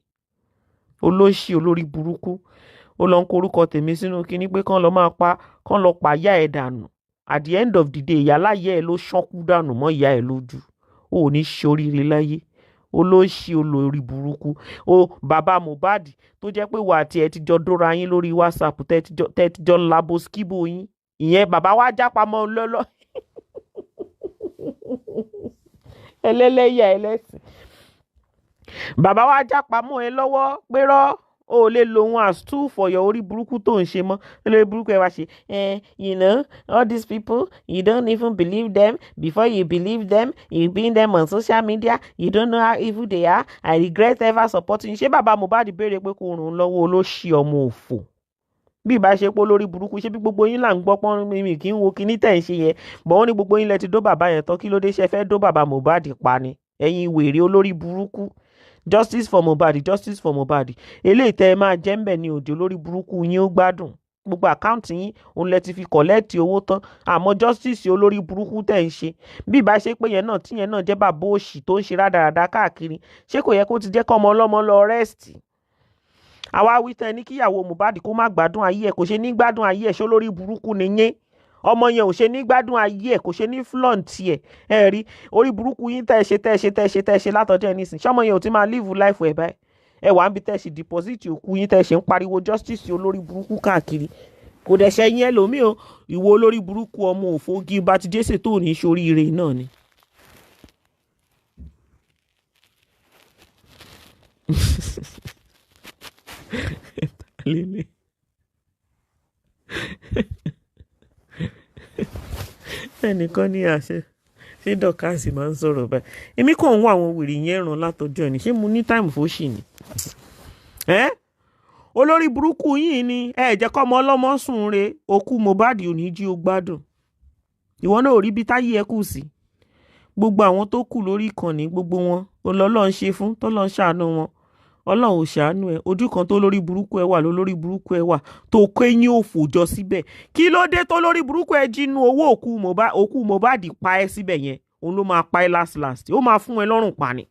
olóṣì olórí burúkú ó lọ ń korúkọ tèmi sínú kinní pé kán lọ pa ìyá ẹ̀ dànù at the end of the day ìyáláyà ẹ̀ ló ṣánkú dànù mọ́ ìyá ẹ̀ lójú ó ní ṣoríire láyé olóṣì olórí burúkú ó bàbá Mohbad tó jẹ́ pé wà tí ẹ ti jọ dóra yín lórí WhatsApp tẹ́ ti jọ labo skibo yín ìyẹn bàbá wa jápamọ́ lọ́lọ́ ẹlẹ́lẹ́yà ẹlẹ́sìn bàbá wa jápamọ́ ẹ lọ́wọ́ pérọ́ o lè lo ohun as tool for your orí burúkú tó ń ṣe mọ́ olórí burúkú ẹ wá ṣe you know all these people you don't even believe them before you believe them you bring them on social media you don't know how evil they are I regret ever supporting you ṣé bàbá Mohbad béèrè pé kò rùn lọ́wọ́ olóṣì ọmọ òfò bí ìbá ṣe pé olórí burúkú ṣé bí gbogbo yín là ń gbọ́ pọ́n mi kì í wo kíní tẹ̀ ń ṣe yẹn bọ̀ wọ́n ní gbogbo yín lẹ ti dó bàbá yẹn tán kí ló dé ṣe fẹ́ dó bàbá Mohbad pa ni ẹ̀yin wèrè olórí burúkú justice for Mohbad justice for Mohbad eléyìí tẹ́ ẹ máa jẹ́ ń bẹ̀ ní òde olórí burúkú yín ó gbádùn gbogbo àkáǹtì yín òun lẹ ti fi kọ̀lẹ́ẹ̀tì owó tán àmọ́ justice olórí burúkú tẹ̀ ń ṣe bí ìbá ṣe pé yẹn náà tíyẹn náà jẹ́ bàbá òṣì tó ń ṣe rádaràda káàkiri ṣé kò yẹ kó ti jẹ́ kọ́ ọmọ ọlọ́mọ lọ rẹ́sìtì àwa wí tán ní kíyàwó Mohbad kó má gbádùn ayé ẹ̀ kò ṣe ní gbádùn ayé ẹ̀ ṣó lórí burúkú ni yín ọmọ yẹn ò ṣe ní gbádùn ayé ẹ̀ kò ṣe ní flaunt ẹ̀ ẹ rí orí burúkú yín tẹ́ ẹ ṣe látọjọ́ ẹ̀ nísìn ṣọmọ yẹn ò ti máa live life ẹ̀ báyìí ẹ wà ń bi tẹ́ ẹ ṣe deposit òkú yín tẹ́ ẹ ṣe ń pariwo justice olórí burúkú káàkiri kò dẹ̀ ṣe yín ẹlòmíì o ìwọ olórí burúkú ọmọ òfò Bukky Jesse tó ní ṣoríire náà ni. ẹnìkan ní àṣẹ ṣé Dorcas máa ń sọ̀rọ̀ báyìí èmi kàn ń wá àwọn wèrè yẹn ràn látọjọ́ ni ṣé mo ní táìmù fóṣì ni olórí burúkú yìí ni ẹ jẹ́ kọ́ ọmọ ọlọ́mọ sùn re òkú Mohbad ò ní jí ó gbádùn ìwọ náà ò rí bí táyé ẹ kù sí gbogbo àwọn tó kù lórí ìkànnì gbogbo wọn olọ́lọ́ ń ṣe fún tọ́lọ́ ń ṣàánú wọn Ọlọ́run ò ṣàánú ẹ, ojú kan tó lórí burúkú ẹ wà lórí burúkú ẹ wà tó kéyìn òfò jọ síbẹ̀. Kí ló dé tó lórí burúkú ẹ jínú owó òkú Mohbad pa ẹ́ síbẹ̀ yẹn, òun ló máa pa ẹ́ last ó máa fún ẹ lọ́rùn pa ni.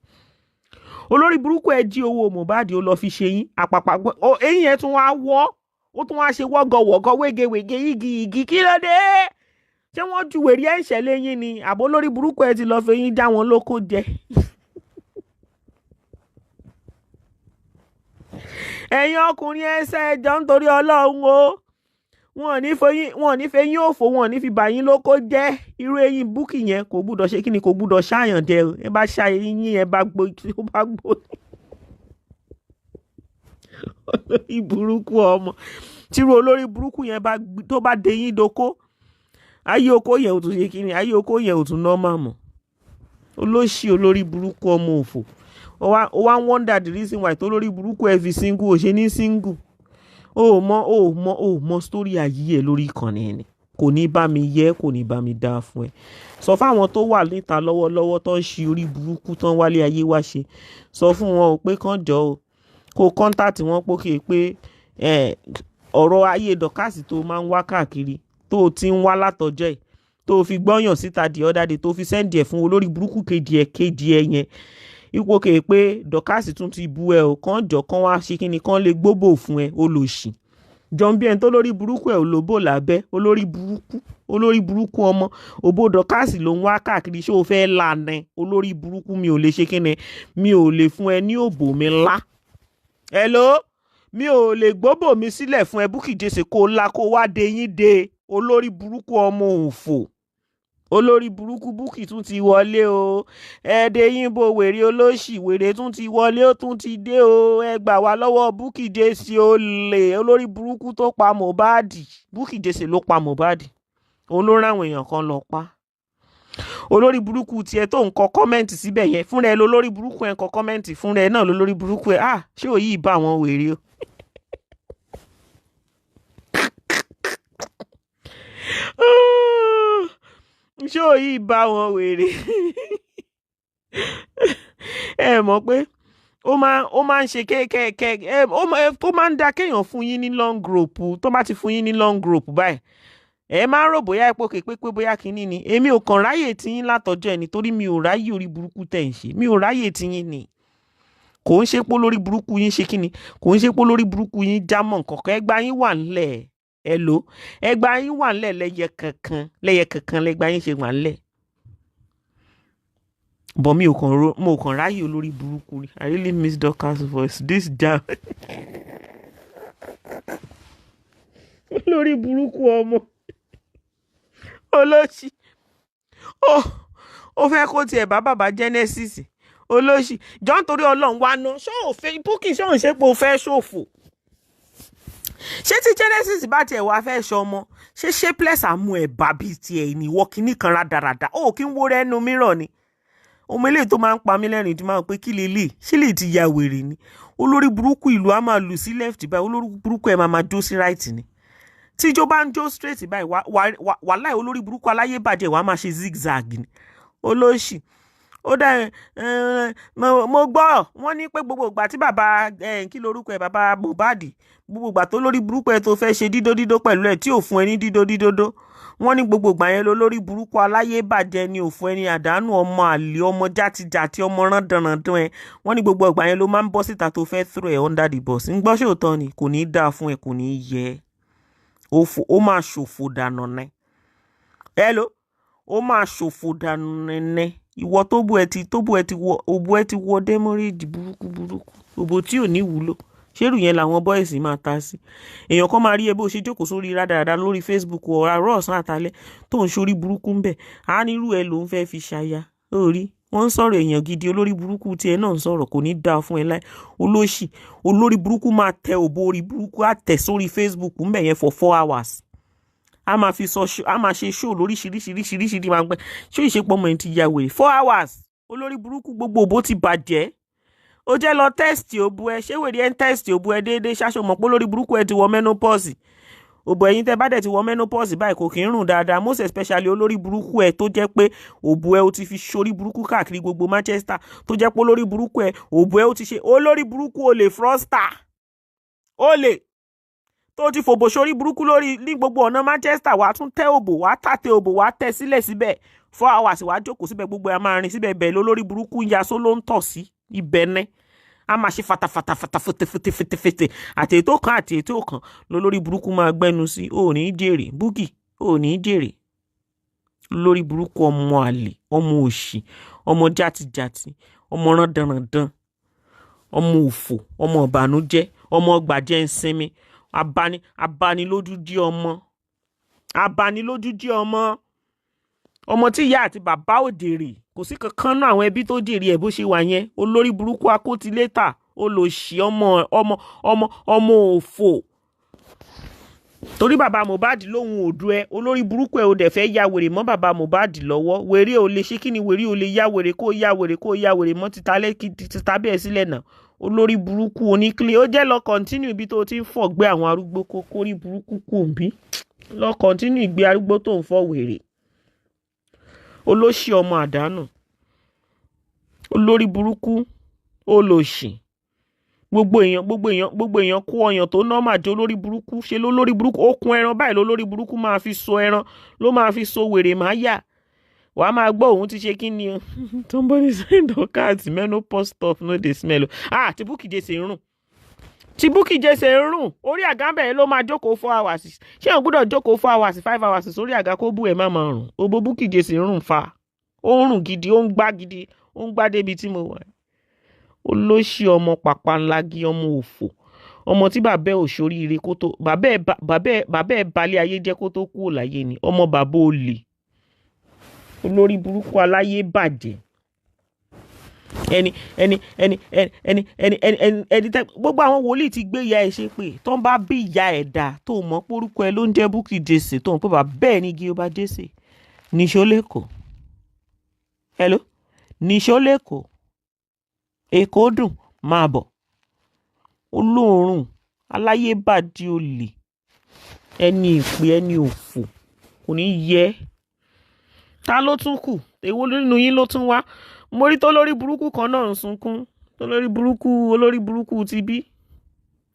Olórí burúkú ẹ jí owó Mohbad ó lọ fi ṣe yín àpapàgbọ́ eyín yẹn tún wá wọ́, ó tún wá ṣe wọ́gọ̀wọ̀gọ̀ wégewège yígi kí ló dé? Ṣé wọ́n ju wèrè ẹ̀ ń ṣẹlẹ̀ yín ni àbó lórí burúkú ẹ ti lọ fi yín já wọn lóko jẹ? Ẹ̀yin ọkùnrin ẹsẹ̀ ẹjọ́ nítorí Ọlọ́run o, wọn ò ní fẹ́ yín òfò, wọn ò ní fi bà yín lóko jẹ́. Irú eyín Bukky yẹn kò gbúdọ̀ ṣe kíni, kò gbúdọ̀ ṣàyàn jẹ o. Ẹ bá ṣá eyín ẹ bá gbó olórí burúkú ọmọ. Tírú olórí burúkú yẹn tó bá dé yín doko, ayé oko yẹn ò tún ṣe kíni, ayé oko yẹn ò tún normal mọ́. Olóṣì olórí burúkú ọmọ òfò. Ó wá wonder the reason why tó lórí burúkú ẹ fi single ò ṣe ní single. Ó mọ story ayé ẹ lórí ìkànnì ẹni. Kò ní bá mi yẹ, kò ní bá mi dá fún ẹ. Sọ fáwọn tó wà níta lọ́wọ́lọ́wọ́ tó ń ṣe orí burúkú tán wálé ayé wá ṣe. Sọ fún wọn o pé kán jọ o. Kó contact wọn pókè pé ọ̀rọ̀ ayé Dorcas tó máa ń wá káàkiri tó ti ń wá látọjọ́ ẹ̀ tó fi gbọ́yàn síta the other day tó fi send ẹ̀ fún olórí burúkú kejì ẹ yẹn. Ipò kè pé Dorcas tún ti bú ẹ o, kán jọ kán wá ṣe kíni, kán lè gbóbò fún ẹ olòṣì. John bí ẹni tó lórí burúkú ẹ olóbò lábẹ́, olórí burúkú ọmọ. Òbò Dorcas ló ń wá káàkiri, ṣé o fẹ́ lànà? Olórí burúkú, mi ò lè ṣe kíni, mi ò lè fún ẹ ní òbò mi ńlá. Hello, mi ò lè gbóbò mi sílẹ̀ fún ẹ Bukky Jesse kó la kó wá de yín de. Olórí burúkú ọmọ òfò. Olórí burúkú Bukky tún ti wọlé o. Ẹ̀ẹ́dẹ̀ yín bo wèrè olóṣì, wèrè tún ti wọlé, ó tún ti dé o. Ẹ gbà wá lọ́wọ́ Bukky Jesse olè. Olórí burúkú tó pa Mohbad. Bukky Jesse ló pa Mohbad. Òun ló rán àwọn èèyàn kan lọ pa. Olórí burúkú tiẹ̀ tó ń kọ kọ́mẹ́ǹtì síbẹ̀ yẹn, fúnra ẹ lólórí burúkú ẹ ń kọ kọ́mẹ́ǹtì, fúnra ẹ náà lólórí burúkú ẹ. Ṣé òyì ìbá àwọn wèrè o? Ṣé òyì ìbá àwọn wèrè? Ẹ mọ̀ pé ó máa ń ṣe kéékèèké, ó máa ń da kéèyàn fún yín ní long group. Tó bá ti fún yín ní long group báyìí, ẹ máa ń rò bóyá epo kè pé bóyá kinní ni. Èmi ò kàn ráyè tiyín látọjọ́ ẹ̀ nítorí mi ò ráyè orí burúkú tẹ̀ ń ṣe. Mi ò ráyè tiyín ni. Kò ń ṣe pé lórí burúkú yín ṣe kíni, kò ń ṣe pé lórí burúkú yín jámọ́ nǹkan kan. Ẹgbàá yín wà ńlẹ̀. Hello, ẹgbàá yín wà ńlẹ̀ lẹ́yẹ kankan lẹ́gbàá yín ṣe wà ńlẹ̀. But mo kàn ráyè olórí burúkú rí. I really miss Dorcas voice. This jam. Olórí burúkú ọmọ. Olóṣì. Ó fẹ́ kó tiẹ̀ bá bàbá Genesis. Olóṣì. Jọ́ nítorí Ọlọ́run wá ná. Ṣé ò fẹ́ Bukky, ṣé òun ṣe pé o fẹ́ ṣòfò? Ṣé tí Genesis bá tiẹ̀ wá fẹ́ ṣọmọ, ṣé shapeless àmú ẹ̀ bàbí tiẹ̀ ní ìwọ kìíní kan rádaràda? Ó kí ń wo rẹ ẹnu mìíràn ni. Ọmọ eléyìí tó máa ń pa mí lẹ́rìn tí máa ń pé kí lélẹ̀, ṣé lè ti ya wèrè ni? Olórí burúkú ìlú á máa lù sí left báyìí, olórí burúkú ẹ̀ máa jó sí right ni. Tí ìjọ bá ń jó straight báyìí, wàláhì olórí burúkú aláyé bàjẹ́ wàá máa ṣe zigzag ni. Olóṣì. Ó dá mo gbọ́ wọ́n ní pé gbogbo ìgbà tí bàbá kí lorúkọ ẹ̀, bàbá Mohbad, gbogbo ìgbà tó lórí burúkú ẹ̀ tó fẹ́ ṣe dídó pẹ̀lú ẹ̀ tí ò fún ẹ ní dídó. Wọ́n ní gbogbo ìgbà yẹn lórí burúkú aláyé bàjẹ́ ni ò fún ẹ ní àdánù, ọmọ àlè, ọmọ játijàti, ọmọ rándanrandan ẹ. Wọ́n ní gbogbo ìgbà yẹn ló máa ń bọ́ síta tó fẹ́ throw ẹ̀ under the bus. ń gbọ́ ṣòótọ́ ni, kò ní í dáa fún ẹ, kò ní í yẹ. Ó máa ṣòfò dànù ní. Hello, ó máa ṣòfò dànù ní. Ìwọ tó bú ẹ ti wọ dẹ́mọ́rẹ́jì burúkú. Òbò tí ò ní wúlò. Ṣérù yẹn làwọn bọ́ìsì máa ta sí. Èèyàn kan máa rí ẹ bó ṣe jókòó sórí rádaràda lórí Facebook ọ̀rọ̀ àárọ̀ ọ̀sán àtalẹ́ tó ń ṣorí burúkú ń bẹ̀. Á nírú ẹ ló ń fẹ́ fi ṣaya. Orí wọ́n ń sọ̀rọ̀ èèyàn gidi, olórí burúkú tiẹ̀ náà ń sọ̀rọ̀, kò ní dáa fún ẹ láì. Olóṣì, olórí burúkú máa tẹ òbò orí burúkú, á tẹ̀ sórí Facebook ń bẹ̀ yẹn for 4 hours. A máa ṣe show lóríṣiríṣiríṣiríṣiríṣi máa gbẹ. Ṣé ìṣepọ̀ ọmọ ẹ̀ ti ya wèrè? 4 hours. Olórí burúkú gbogbo òbó ti bàjẹ́. Ó jẹ́ lọ test òbú ẹ, ṣé wèrè ẹ ń test òbú ẹ déédéé? Ṣáṣọ mọ̀ pé olórí burúkú ẹ ti wọ menopause. òbò ẹ̀yin tẹ́ bá dẹ̀ ti wọ menopause báyìí kò kí ń rùn dáadáa, most especially olórí burúkú ẹ tó jẹ́ pé òbò ẹ ó ti fi ṣorí burúkú káàkiri gbogbo Manchester, tó jẹ́ pé olórí burúkú ẹ òbò ẹ ó ti ṣe olórí burúkú olè froster olè tó ti fòbò ṣorí burúkú lórí ní gbogbo ọ̀nà Manchester, wàá tún tẹ́ òbò, wàá tàtẹ́ òbò, wàá tẹ́ sílẹ̀ síbẹ̀ 4 hours, wàá jókòó síbẹ̀, gbogbo ẹ̀ máa rìn síbẹ̀, bẹ́ẹ̀ lólórí burúkú ń yasó ló ń tọ̀ sí ibẹ̀ ní a máa ṣe fatafata fètè àti ètò kan àti ètò kan lólórí burúkú máa gbẹ́nu sí. ò ní jèrè Bukky, ò ní jèrè lórí burúkú ọmọ àlè, ọmọ òṣì, ọmọ játijàti, ọmọ randanrandan, ọmọ òfò, ọmọ ìbànújẹ́, ọmọ gbàjẹ́ ń sinmi, abanilójújí ọmọ, abanilójújí ọmọ, ọmọ tí ìyá àti bàbá ò jèrè, kò sí kankan náà àwọn ẹbí tó jèrè ẹ̀ bó ṣe wà yẹn. olórí burúkú akótilétà, olòṣì, ọmọ òfò. torí bàbá Mohbad lóhun òdu ẹ, olórí burúkú ẹ ò dẹ̀ fẹ́ ya wèrè mọ́ bàbá Mohbad lọ́wọ́. wèrè ò lè ṣe kí ni, wèrè ò lè ya wèrè kó ya wèrè mọ́ títa bẹ́ẹ̀ sílẹ̀ náà. olórí burúkú oníkílé, ó jẹ́ lọ kọ́ntínú ibi tó ti ń fọ̀ gbé àwọn arúgbó kórí burúkú kù ń bí, lọ kọ́ntínú ìgbé arúgbó tó ń fọ̀ wèrè. olóṣì ọmọ àdánù, olórí burúkú, olòṣì, gbogbo èèyàn kó ọyàn tó nọ́mà jẹ́ olórí burúkú. ṣe lólórí burúkú okùn ẹran báyìí lólórí burúkú máa fi so ẹran, ló máa fi so wèrè máa yà. wàá máa gbọ́ òun ti ṣe kí ni o. somebody say Dorcas menopause stuff no dey smell. ti Bukky Jesse ń rùn, tí Bukky Jesse ń rùn orí àga bẹ́ẹ̀ ló máa jókòó 4 hours. ṣé òun gbọ́dọ̀ jókòó 4 hours 5 hours sórí àga kó bú ẹ̀ má máa rùn? òbò Bukky Jesse ń rùn fa, ó ń rùn gidi, ó ń gbá gidi, ó ń gbá débi tí mo wà. olóṣì ọmọ pàpàǹlagi, ọmọ òfò, ọmọ tí bàbá ẹ̀ ò ṣoríire kó tó, bàbá ẹ̀ balẹ̀ ayé jẹ́ kó tó kúrò láyé ni, ọmọ bàbá olè, olórí burúkú aláyé bàjẹ́. gbogbo àwọn wòlíì ti gbé ìyá ẹ̀ ṣe pé tó ń bá bí ìyá ẹ̀ dà tó mọ̀ pórúkọ ẹ̀ ló ń jẹ́ Bukky Jesse, tó ń pè bá bẹ́ẹ̀ ni Gbenutan Jesse níṣó lẹ́kọ̀ọ́. hello níṣó lẹ́kọ̀ọ́, èkó dùn máa bọ̀. olóòórùn aláyé bàjẹ́ olè, ẹni ìpè, ẹni òfò, kò ní yẹ. ta ló tún kù? èwo nínú yín ló tún wá? mo rí tó lórí burúkú kan náà ń sunkún, tó lórí burúkú ti bí.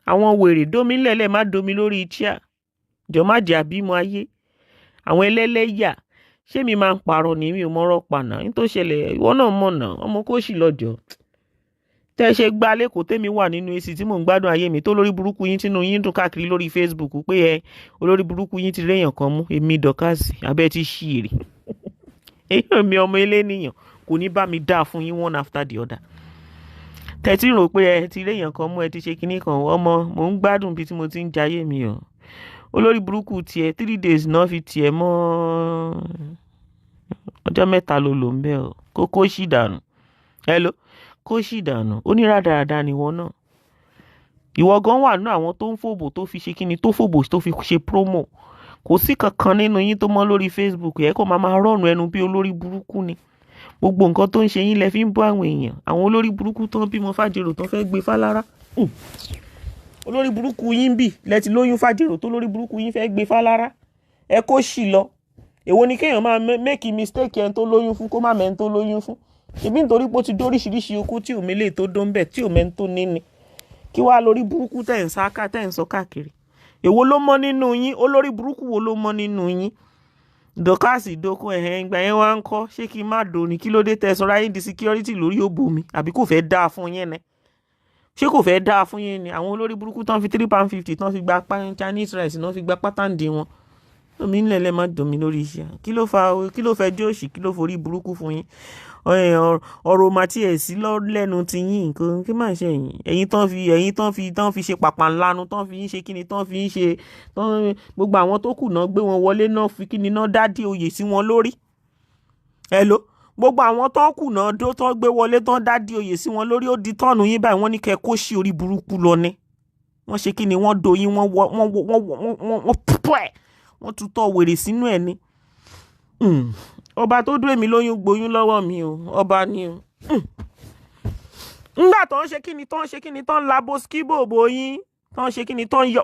àwọn wèrè domi lẹ́lẹ̀ má domi lórí chair, jọ má jẹ́ àbímọ ayé. àwọn ẹlẹ́lẹ́yà, ṣé mi máa ń parọ́ ni? mi ò mọ̀rọ̀ pàná ní tó ṣẹlẹ̀, ìwọ náà mọ̀nà ọmọ kó sì lọ́jọ́. tẹ́ ṣe gbá lẹ́kọ̀ọ́ tèmi wà nínú èsì tí mò ń gbádùn ayé mi, tó lórí burúkú yín tínú yín dùn káàkiri lórí Facebook pé olórí burúkú yín ti réyàn kan mú, èmi Dorcas abẹ́ ti ṣí èrè. èèyàn mi ọmọ eléníyàn kò ní bá mi dá fún yín one after the other. tẹ́tí rò pé ẹ ti réyàn kan mú, ẹ ti ṣe kinní kan, ọmọ mò ń gbádùn bí tí mo ti ń jayé mi o. olórí burúkú tiẹ̀ 3 days náà fi tiẹ̀ mọ́ ọjọ́ 3 ló lò ń bẹ́ o, kó sì dànù. hello kó sì dànù, oníràdàràdà ni ìwọ náà. ìwọ gan wà nínú àwọn tó ń fòbò tó fi ṣe kíni, tó fòbò tó fi ṣe promo. kò sí kankan nínú yín tó mọ́ lórí Facebook ẹ̀ kó máa rọrùn ẹnu bí olórí burúkú ni. gbogbo nǹkan tó ń ṣe yín lẹ fi ń bọ́ àwọn èèyàn. àwọn olórí burúkú tó ń bímọ fàjèrò tó ń fẹ́ gbé fálára. olórí burúkú yín bì lẹ́tí lóyún fàjèrò tó lórí burúkú yín fẹ́ gbé fálára. ẹ kó sì lọ. èwo ni kéèyàn máa make mistake ẹni tó lóyún fún kó má mẹ́ni tó lóyún fún. ṣebí nítorí pé ó ti dóríṣiríṣi okó tí òmìnira tó dó ń bẹ̀ tí òmẹ́ni tó ní ni. kí wàá lórí burúkú tẹ̀ ń sáká tẹ̀ ń sọ káàkiri. èwo ló mọ́ nínú yín? olórí burúkú wo ló mọ́ nínú yín? Dorcas ìdókò ìgbà yẹn wá ń kọ́, ṣé kí n má dò ní? kí ló dé tẹ́ sọ́ra yín di security lórí òbò mi? àbí kò fẹ́ dáa fún yín ni? ṣé kò fẹ́ dáa fún yín ni? àwọn olórí burúkú tán fi £3.50 tán fi gba Chinese rice náà fi gba pátánì wọn. omi ńlẹ̀ lẹ́ má dùn mí lórí iṣẹ́. kí ló fẹ́ jóòṣì? kí ló forí burúkú fún yín? ọ̀rọ̀ màtí ẹ̀ sí lẹ́nu ti yín nǹkan kí máa ṣe ẹ̀yin tán fi ṣe pàpà ńlánu, tán fi ń ṣe kíni, tán fi ń ṣe gbogbo àwọn tó kù náà gbé wọn wọlé náà fi kíni náà dádì oyè sí wọn lórí. gbogbo àwọn tó kù náà tán gbé wọlé tán dádì oyè sí wọn lórí. ó di tọ́ọ̀nù yín báyìí wọ́n ní kẹ́ kó sí orí burúkú lọ ní. wọ́n ṣe kíni, wọ́n do yín, wọ́n tutọ́ wèrè sínú ẹ̀ ni. ọba tó dúró èmi lóyún gboyún lọ́wọ́ mi o, ọba ni o. ńgbà tó ń ṣe kíni tán labo skibo bò yín, tán ṣe kíni tán yọ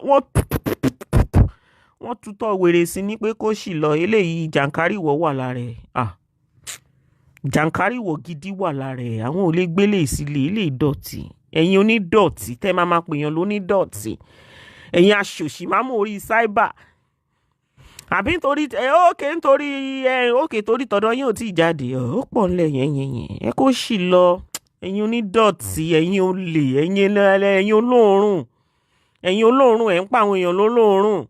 wọ́n tutọ́ wèrè sí ní pé kó sì lọ eléyìí jàǹkáríwọ̀ wà lára ẹ̀ jàǹkáríwọ̀ gidi wà lára ẹ̀ àwọn ò lè gbélé ìsílẹ̀ ilé ìdọ̀tí ẹ̀yin onídọ̀tí tẹ́ máa pèèyàn lónídọ̀tí ẹ̀yin aṣòṣì máa mú orí sáíbà àbí nítorí torí tọ̀dọ̀ yín ò tí ì jáde ó pọ̀ ńlẹ̀ yẹn ẹ kó sì lọ ẹ̀yin onídọ̀tí ẹ̀yin olè ẹ̀yin olóòórùn ẹ̀ ń pa àwọn èèyàn lólóòórùn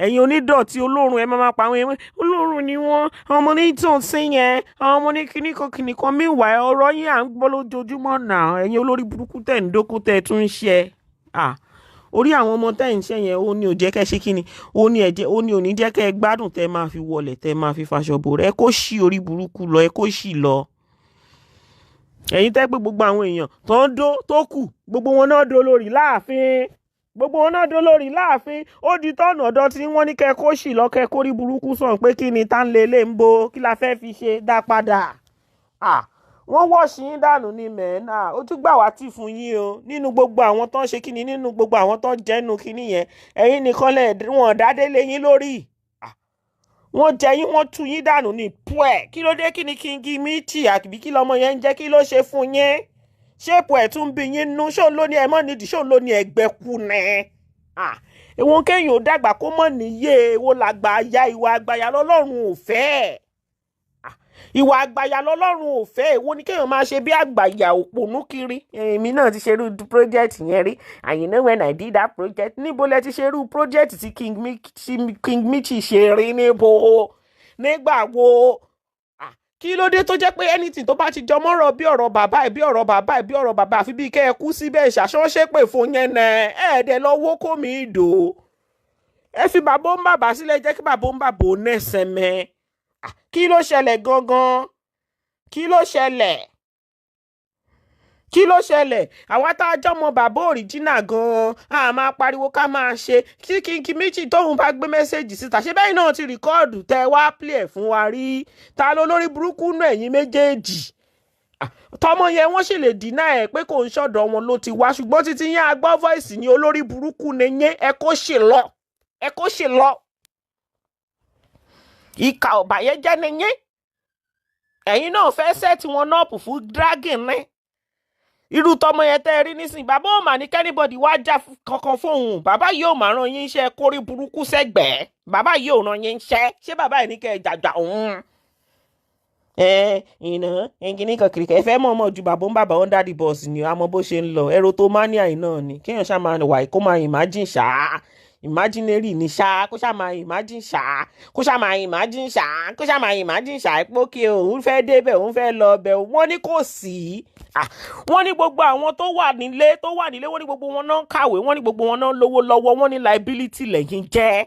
ẹ̀yin onídọ̀tí olóòórùn ẹ̀ máa pa àwọn èèyàn olóòórùn ni wọ́n àwọn ọmọ onítọ̀sí yẹn àwọn ọmọ ní kíníkan míwàá ọ̀rọ̀ yín à ń gbọ́ lójoojúmọ́ náà ẹ̀yin olórí burúkú tẹ̀ ń dókú tẹ̀ tún ń ṣe orí àwọn ọmọ tẹ̀ ń ṣe yẹn ó ní ò jẹ́ kẹ́ ṣe kíni ó ní ò ní jẹ́ kẹ́ gbádùn tẹ́ máa fi wọlé tẹ́ máa fi faṣọ bò rẹ̀ ẹ kó ṣì orí burúkú lọ ẹ kó ṣì lọ ẹ̀yin tẹ́ pé gbogbo àwọn èèyàn tó kù gbogbo wọn náà dó lórí láàfin ó di tọ́nà ọ̀dọ́ tí wọ́n ní kẹ́ kó sì lọ kẹ́ kórí burúkú sàn pé kí ni tá ń lé ń bo kí la fẹ́ fi ṣe dá padà wọ́n wọ́ọ̀ṣì yín dànù ní mẹ́ẹ̀nà ó tún gbà wá tì fún yín o nínú gbogbo àwọn tó ń ṣe kíni nínú gbogbo àwọn tó ń jẹ́nu kíní yẹn ẹ̀yin nìkan wọn dádé lé yín lórí wọ́n jẹ yín wọ́n tú yín dànù ní púẹ̀ kí ló dé kí ni kíngí mítì àbí kí lọmọ yẹn ń jẹ́ kí ló ṣe fún yín ṣéèpù ẹ̀ tún bí yín nú ṣóun ló ní ẹ mọ́ nídìí ṣóun ló ní ẹgbẹ́ kú nẹ èwo kéèyàn ò dàgbà kó mọ̀ níyè èwo làgbà ya ìwà àgbàyà lọ́lọ́run ò fẹ́ ìwà àgbàyà lọ́lọ́run ò fẹ́ èwo ni kéèyàn máa ṣe bí àgbàyà òpònú kiri èmi náà ti ṣerú project yẹn rí and you know when I did that project níbo lẹ ti ṣerú project tí King Michi ṣe rí nígbà wo kí ló dé tó jẹ́ pé anything tó bá ti jọ mọ́rọ̀ bí ọ̀rọ̀ bàbá àfi bíi kẹ́ ẹ kú síbẹ̀ ṣàṣọ́ṣẹ́ pè fún yẹn nẹ ẹ̀ẹ́dẹ̀ lọ́wọ́ kó mi dò ẹ fi bàbá ń bàbá sílẹ̀ jẹ́ kí bàbá ń bàbá ò nẹ̀sẹ̀ mẹ́ kí ló ṣẹlẹ̀ gangan kí ló ṣẹlẹ̀ àwa tá a jọmọ bàbá òrìjínà gan-an a máa pariwo ká máa ṣe kí King Michi tóun bá gbé mẹ́sẹ̀gì síta ṣé bẹ́ẹ̀ náà ti rìkọ́ọ̀dù tẹ wá play ẹ̀ fún wa rí ta ló lórí burúkú nù ẹ̀yin méjèèjì tọmọ yẹn wọ́n sì lè dínà ẹ̀ pé kò ń ṣọ̀dọ̀ wọn ló ti wá ṣùgbọ́n títí yẹn agbọ́ voice ní olórí burúkú ni yẹn ẹ kó ṣe lọ ìkà ọ̀bàyẹ́jẹ́ ni yẹn ẹ̀yin náà fẹ́ sẹ́ẹ̀tì wọn náà pù fún dragon ní irú tọmọ yẹn tẹ́ rí nísìn bàbá ò mà ní kẹ́nìbọ̀dì wá já kankan fóun bàbá yóò máa ràn yín iṣẹ́ kórí burúkú sẹ́gbẹ̀ẹ́ bàbá yóò ràn yín iṣẹ́ ṣé bàbá yìí ní kẹ́ ẹ jàjà òun. Ẹ̀ǹkìní kan kìrìkẹ́ ẹ fẹ́ mọ̀ ju bàbá ń bàbá under the bus ni àmọ́ bó ṣe ń lọ ẹ̀rọ tó máa ní àyìn náà ni kéèyàn ṣáà máa wà kó máa imagine ṣáá imaginary ni ṣáá kó ṣáà máa imagine ṣáá pókè òun fẹ́ débẹ̀ òun fẹ́ lọ bẹ̀ wọ́n ní kò sí wọ́n ní gbogbo àwọn tó wà nílé wọ́n ní gbogbo wọn náà kàwé wọ́n ní gbogbo wọn náà lówó lọ́wọ́ wọ́n ní liability lẹ́yìn jẹ́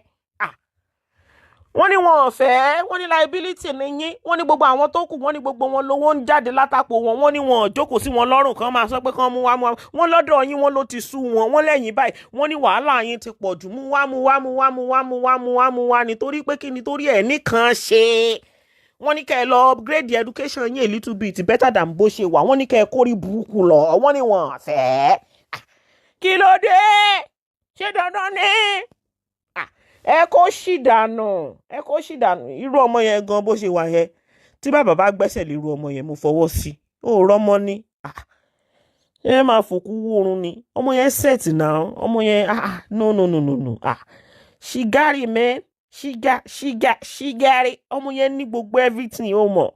wọ́n ní wọn ò fẹ́ wọ́n ní liability ni yín wọ́n ní gbogbo àwọn tó kù wọ́n ní gbogbo wọn lówó ń jáde látàpọ̀ wọn wọ́n ní wọn ò jókòó sí wọn lọ́rùn kan máa sọ pé kán mú wá wọ́n lọ́dọ̀ yín wọ́n ló ti sú wọn wọ́n lẹ́yìn báyìí wọ́n ní wàhálà yín ti pọ̀ jù mú wá nítorí pé kí nítorí ẹ̀ nìkan ṣe wọ́n ní kẹ́ ẹ lọ upgrade education yín a little bit better than bó ṣe wà wọ́n ní kẹ́ ẹ kórí burúkú lọ wọ́n ní wọn fẹ́ kí ló dé ṣé dandan ni ẹ kó sì dànù irú ọmọ yẹn gan bó ṣe wà yẹn tí bàbá bá gbẹ́sẹ̀ lé irú ọmọ yẹn mo fọwọ́ sí ó rọ́mọ ní ẹ máa fòkú wórun ni ọmọ yẹn set náà ọmọ yẹn no she got it man she got it ọmọ yẹn ní gbogbo everything ó mọ̀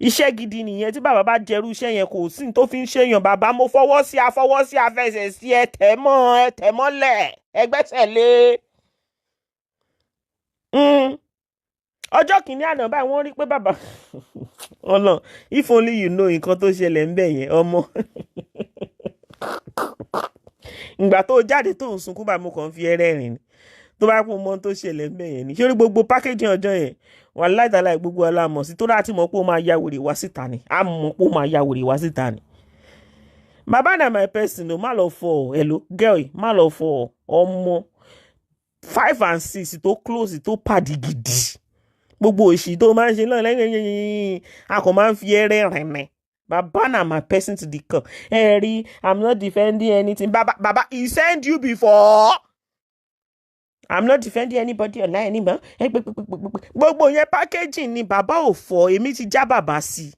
iṣẹ́ gidi nìyẹn tí bàbá bá jẹrú iṣẹ́ yẹn kò sí tó fi ń ṣèyàn bàbá mo fọwọ́ sí afẹsẹ̀ sí ẹ tẹ̀ mọ́lẹ̀ ẹgbẹ́sẹ̀ lé ọjọ́ kìíní àná báyìí wọ́n rí pé bàbá ọ̀nà if only you know nǹkan tó ṣẹlẹ̀ ń bẹ̀ yẹn ọmọ ìgbà tó jáde tó ń sunkún bá mo kàn fi ẹrẹ́ rìn ni tó bá kún mọ́ tó ṣẹlẹ̀ ń bẹ̀ yẹn ni ṣé orí gbogbo pákéjì ọjọ́ yẹn wà láìtàláì gbogbo aláàmọ̀ sí tó láti mọ̀ pé ó máa ya wèrè wá síta ni á mọ̀ pé ó máa ya wèrè wá síta ni. bàbá na my person o má lọ fọ hello girl má lọ fọ ọmọ 5 and 6 tó close tó pàdé gidi gbogbo òṣì tó máa ń ṣe náà lẹ́yìn a kò máa ń fi ẹrẹ́ rìn ní baba na my person to the core I'm not defending anything baba he send you before I'm not defending anybody online anymore. Gbogbo yẹn packaging ni bàbá ò fọ, èmi ti já bàbá sí.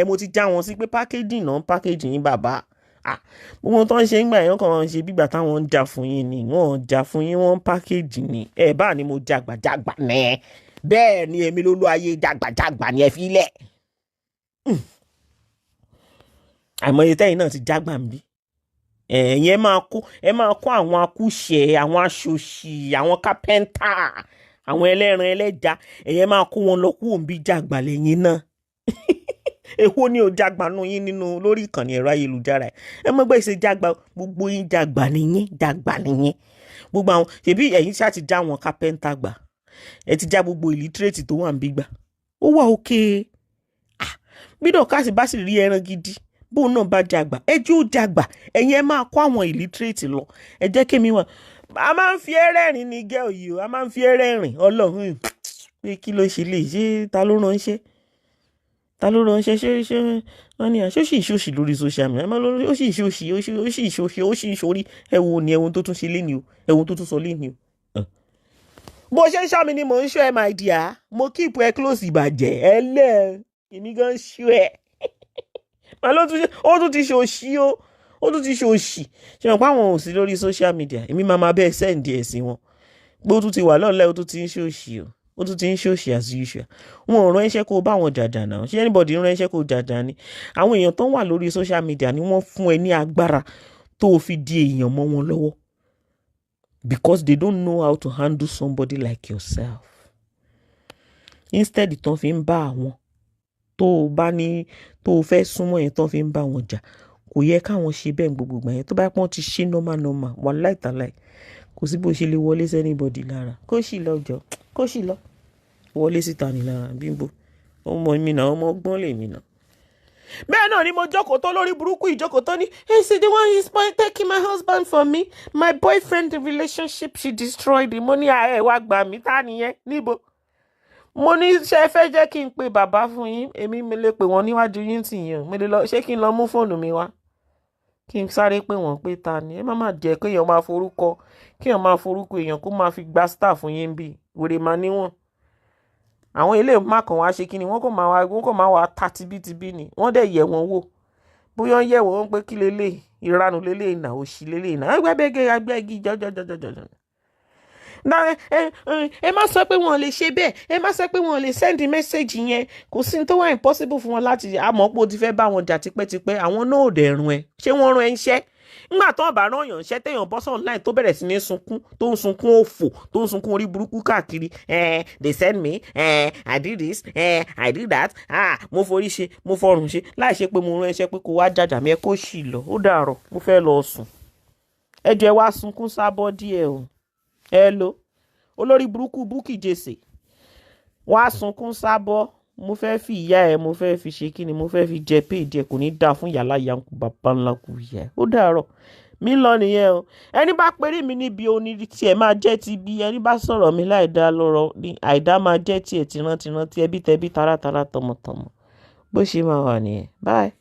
Mo ti já wọn sí pé packaging náà packaging yín bàbá. Gbogbo tó ń ṣe ńgbà yẹn kàn ṣe bígbà táwọn ń jà fún yín ni. Wọ́n jà fún yín, wọ́n packaging ni. Bá ni mo jàgbàjàgbà ní. Bẹ́ẹ̀ ni èmi ló lo ayé jàgbàjàgbà ni ẹ fi lẹ̀. Àìmọye tẹ́yìn náà ti jágbà ń bí. Ẹ máa kó àwọn akúṣẹ̀, àwọn aṣòṣì, àwọn kápẹ́ńtà, àwọn ẹlẹ́ran ẹlẹ́ja, ẹ̀yẹn máa kó wọn lọ kúrò ń bí jàgbà lẹ́yìn náà. Èwo ni ò jàgbà nù yín nínú lórí ìkànnì ẹ̀rọ ayélujára ẹ mọ̀ gbé ṣe jàgbà, gbogbo yín jàgbà nìyẹn. Gbogbo àwọn ṣebí ẹ̀yin ṣá ti já àwọn kápẹ́ńtà gbà, ẹ ti já gbogbo illiterate tó wà ń bí gbà. Ó wà òkè. Bí Dorcas bá sì rí ẹran gidi bóun náà bá jàgbà, ẹjọ́ ó jàgbà, ẹ̀yin ẹ máa kó àwọn illiterate lọ. Ẹ jẹ́ kémi wà. A máa ń fi ẹrẹ́rìn ní gẹ́ òyì o, a máa ń fi ẹrẹ́rìn Ọlọ́run pé kí ló ṣe lè ṣe, ta ló ránṣẹ́ ṣé wọ́n ní àṣọ́ṣì lórí social media, ó sì ìṣòṣì ẹ̀wọ̀n tó tún ṣe lé ní o, ẹ̀wọ̀n tó tún sọ lé ní o. Bó ṣe ń ṣọ́ mi ni mò ń ṣọ́ ẹ my dear, mo keep ẹ close ìbàjẹ́ èmi gan ṣọ́ ẹ. Ó tún ti ṣòṣì ṣe mọ̀ pé àwọn ò sí lórí social media, èmi máa bẹ́ẹ̀ send ẹ̀ sí wọn pé ó tún ti wà lọ́ọ̀lẹ́, ó tún ti ń ṣòṣì ó tún ti ń ṣòṣì as usual. Wọn ò rán iṣẹ́ kó bá wọn jàjà náà, ṣé anybody rán iṣẹ́ kó jàjà ni? Àwọn èèyàn tó wà lórí social media ni wọ́n fún ẹ ní agbára tó fi di èèyàn mọ́ wọn lọ́wọ́, because they don't know how to handle somebody like yourself. Instead tán fi ń bá àwọn tó fẹ́ súnmọ́ yẹn tán fi ń bá wọn jà, kò yẹ káwọn ṣe bẹ́ẹ̀ gbogbo ìgbà yẹn. Tó bá pọ́n ti ṣe normal wàláì tàláì, kò sí bó ṣe lè wọlé sí anybody lára. Kó sì lọ wọlé síta ní lára Bímbọ́. Ọmọ mi náà, ọmọ ọgbọ́n lèmi náà. Bẹ́ẹ̀ náà ni mo jókòó tó lórí burúkú ìjókòó tó ní, hey, see the one he's taking my husband from me, my boyfriend, the relationship she destroyed. Mo ní wá gbà mí, ta nìyẹn níbo? Mo ní ṣé ẹ fẹ́ jẹ́ kí n pe bàbá fún yín, èmi mi lè pè wọ́n níwájú yín tì yín, mo lè lọ, ṣé kí n lọ mú fóònù mi wá kí n sáré pé wọ́n pé ta ni? Ẹ má jẹ́ kí èèyàn máa forúkọ èèyàn kó máa fi gba star fún yín bí wèrè máa níwọ̀n. Àwọn ilé mákàn wá ṣe kí ni wọ́n kò máa wá ta tibítibí ni, wọ́n dẹ̀ yẹ̀ wọ́n wò bóyá ń yẹ̀ wọ́n pé kí lélẹ̀ ìranù lélẹ̀ ìnà òṣì lélẹ̀ ìnà agbẹ́gi jọjọjọjọjọ. Ẹ má sọ pé wọn ò lè ṣe bẹ́ẹ̀, ẹ má sọ pé wọn ò lè send message yẹn, kò sí tó wà impossible fún wọn láti àmọ́ pé o ti fẹ́ bá wọn jà tipẹ́tipẹ́, àwọn náà ò dẹ̀ run ẹ, ṣé wọ́n run ẹ iṣẹ́? Nígbà tó bá rán yàn iṣẹ́ téèyàn bọ́ sọ online tó bẹ̀rẹ̀ sí ní sunkún, tó ń sunkún òfò, tó ń sunkún orí burúkú káàkiri, they send me, I did this, I did that, mo forí ṣe, mo fọrùn ṣe, láì ṣe pé mo rán iṣẹ́ pé kó wá jàjà mi, ẹ kó sì lọ, ó dàárọ̀, mo fẹ́ lọ sùn. Ẹ jẹ́ wá sunkún sábọ́ díẹ̀ o. Hello, olórí burúkú Bukky Jesse, wá sunkún sábọ́, mo fẹ́ fi ìyá ẹ, mo fẹ́ fi ṣe kí ni, mo fẹ́ fi jẹ pé ìdí ẹ kò ní dáa fún yàrá yankun bàbá ńlá kù yẹ. Ó dàárọ̀, mi lọ nìyẹn o. Ẹni bá perí mi níbi onírí tí ẹ máa jẹ́ ti bí, ẹni bá sọ̀rọ̀ mi láìdá lọ́rọ̀ ní àìdá máa jẹ́ tí ẹ tìrántìrántí ẹbí tẹbí taratara tọmọtọmọ. Bó ṣe máa wà nìyẹn. Bye.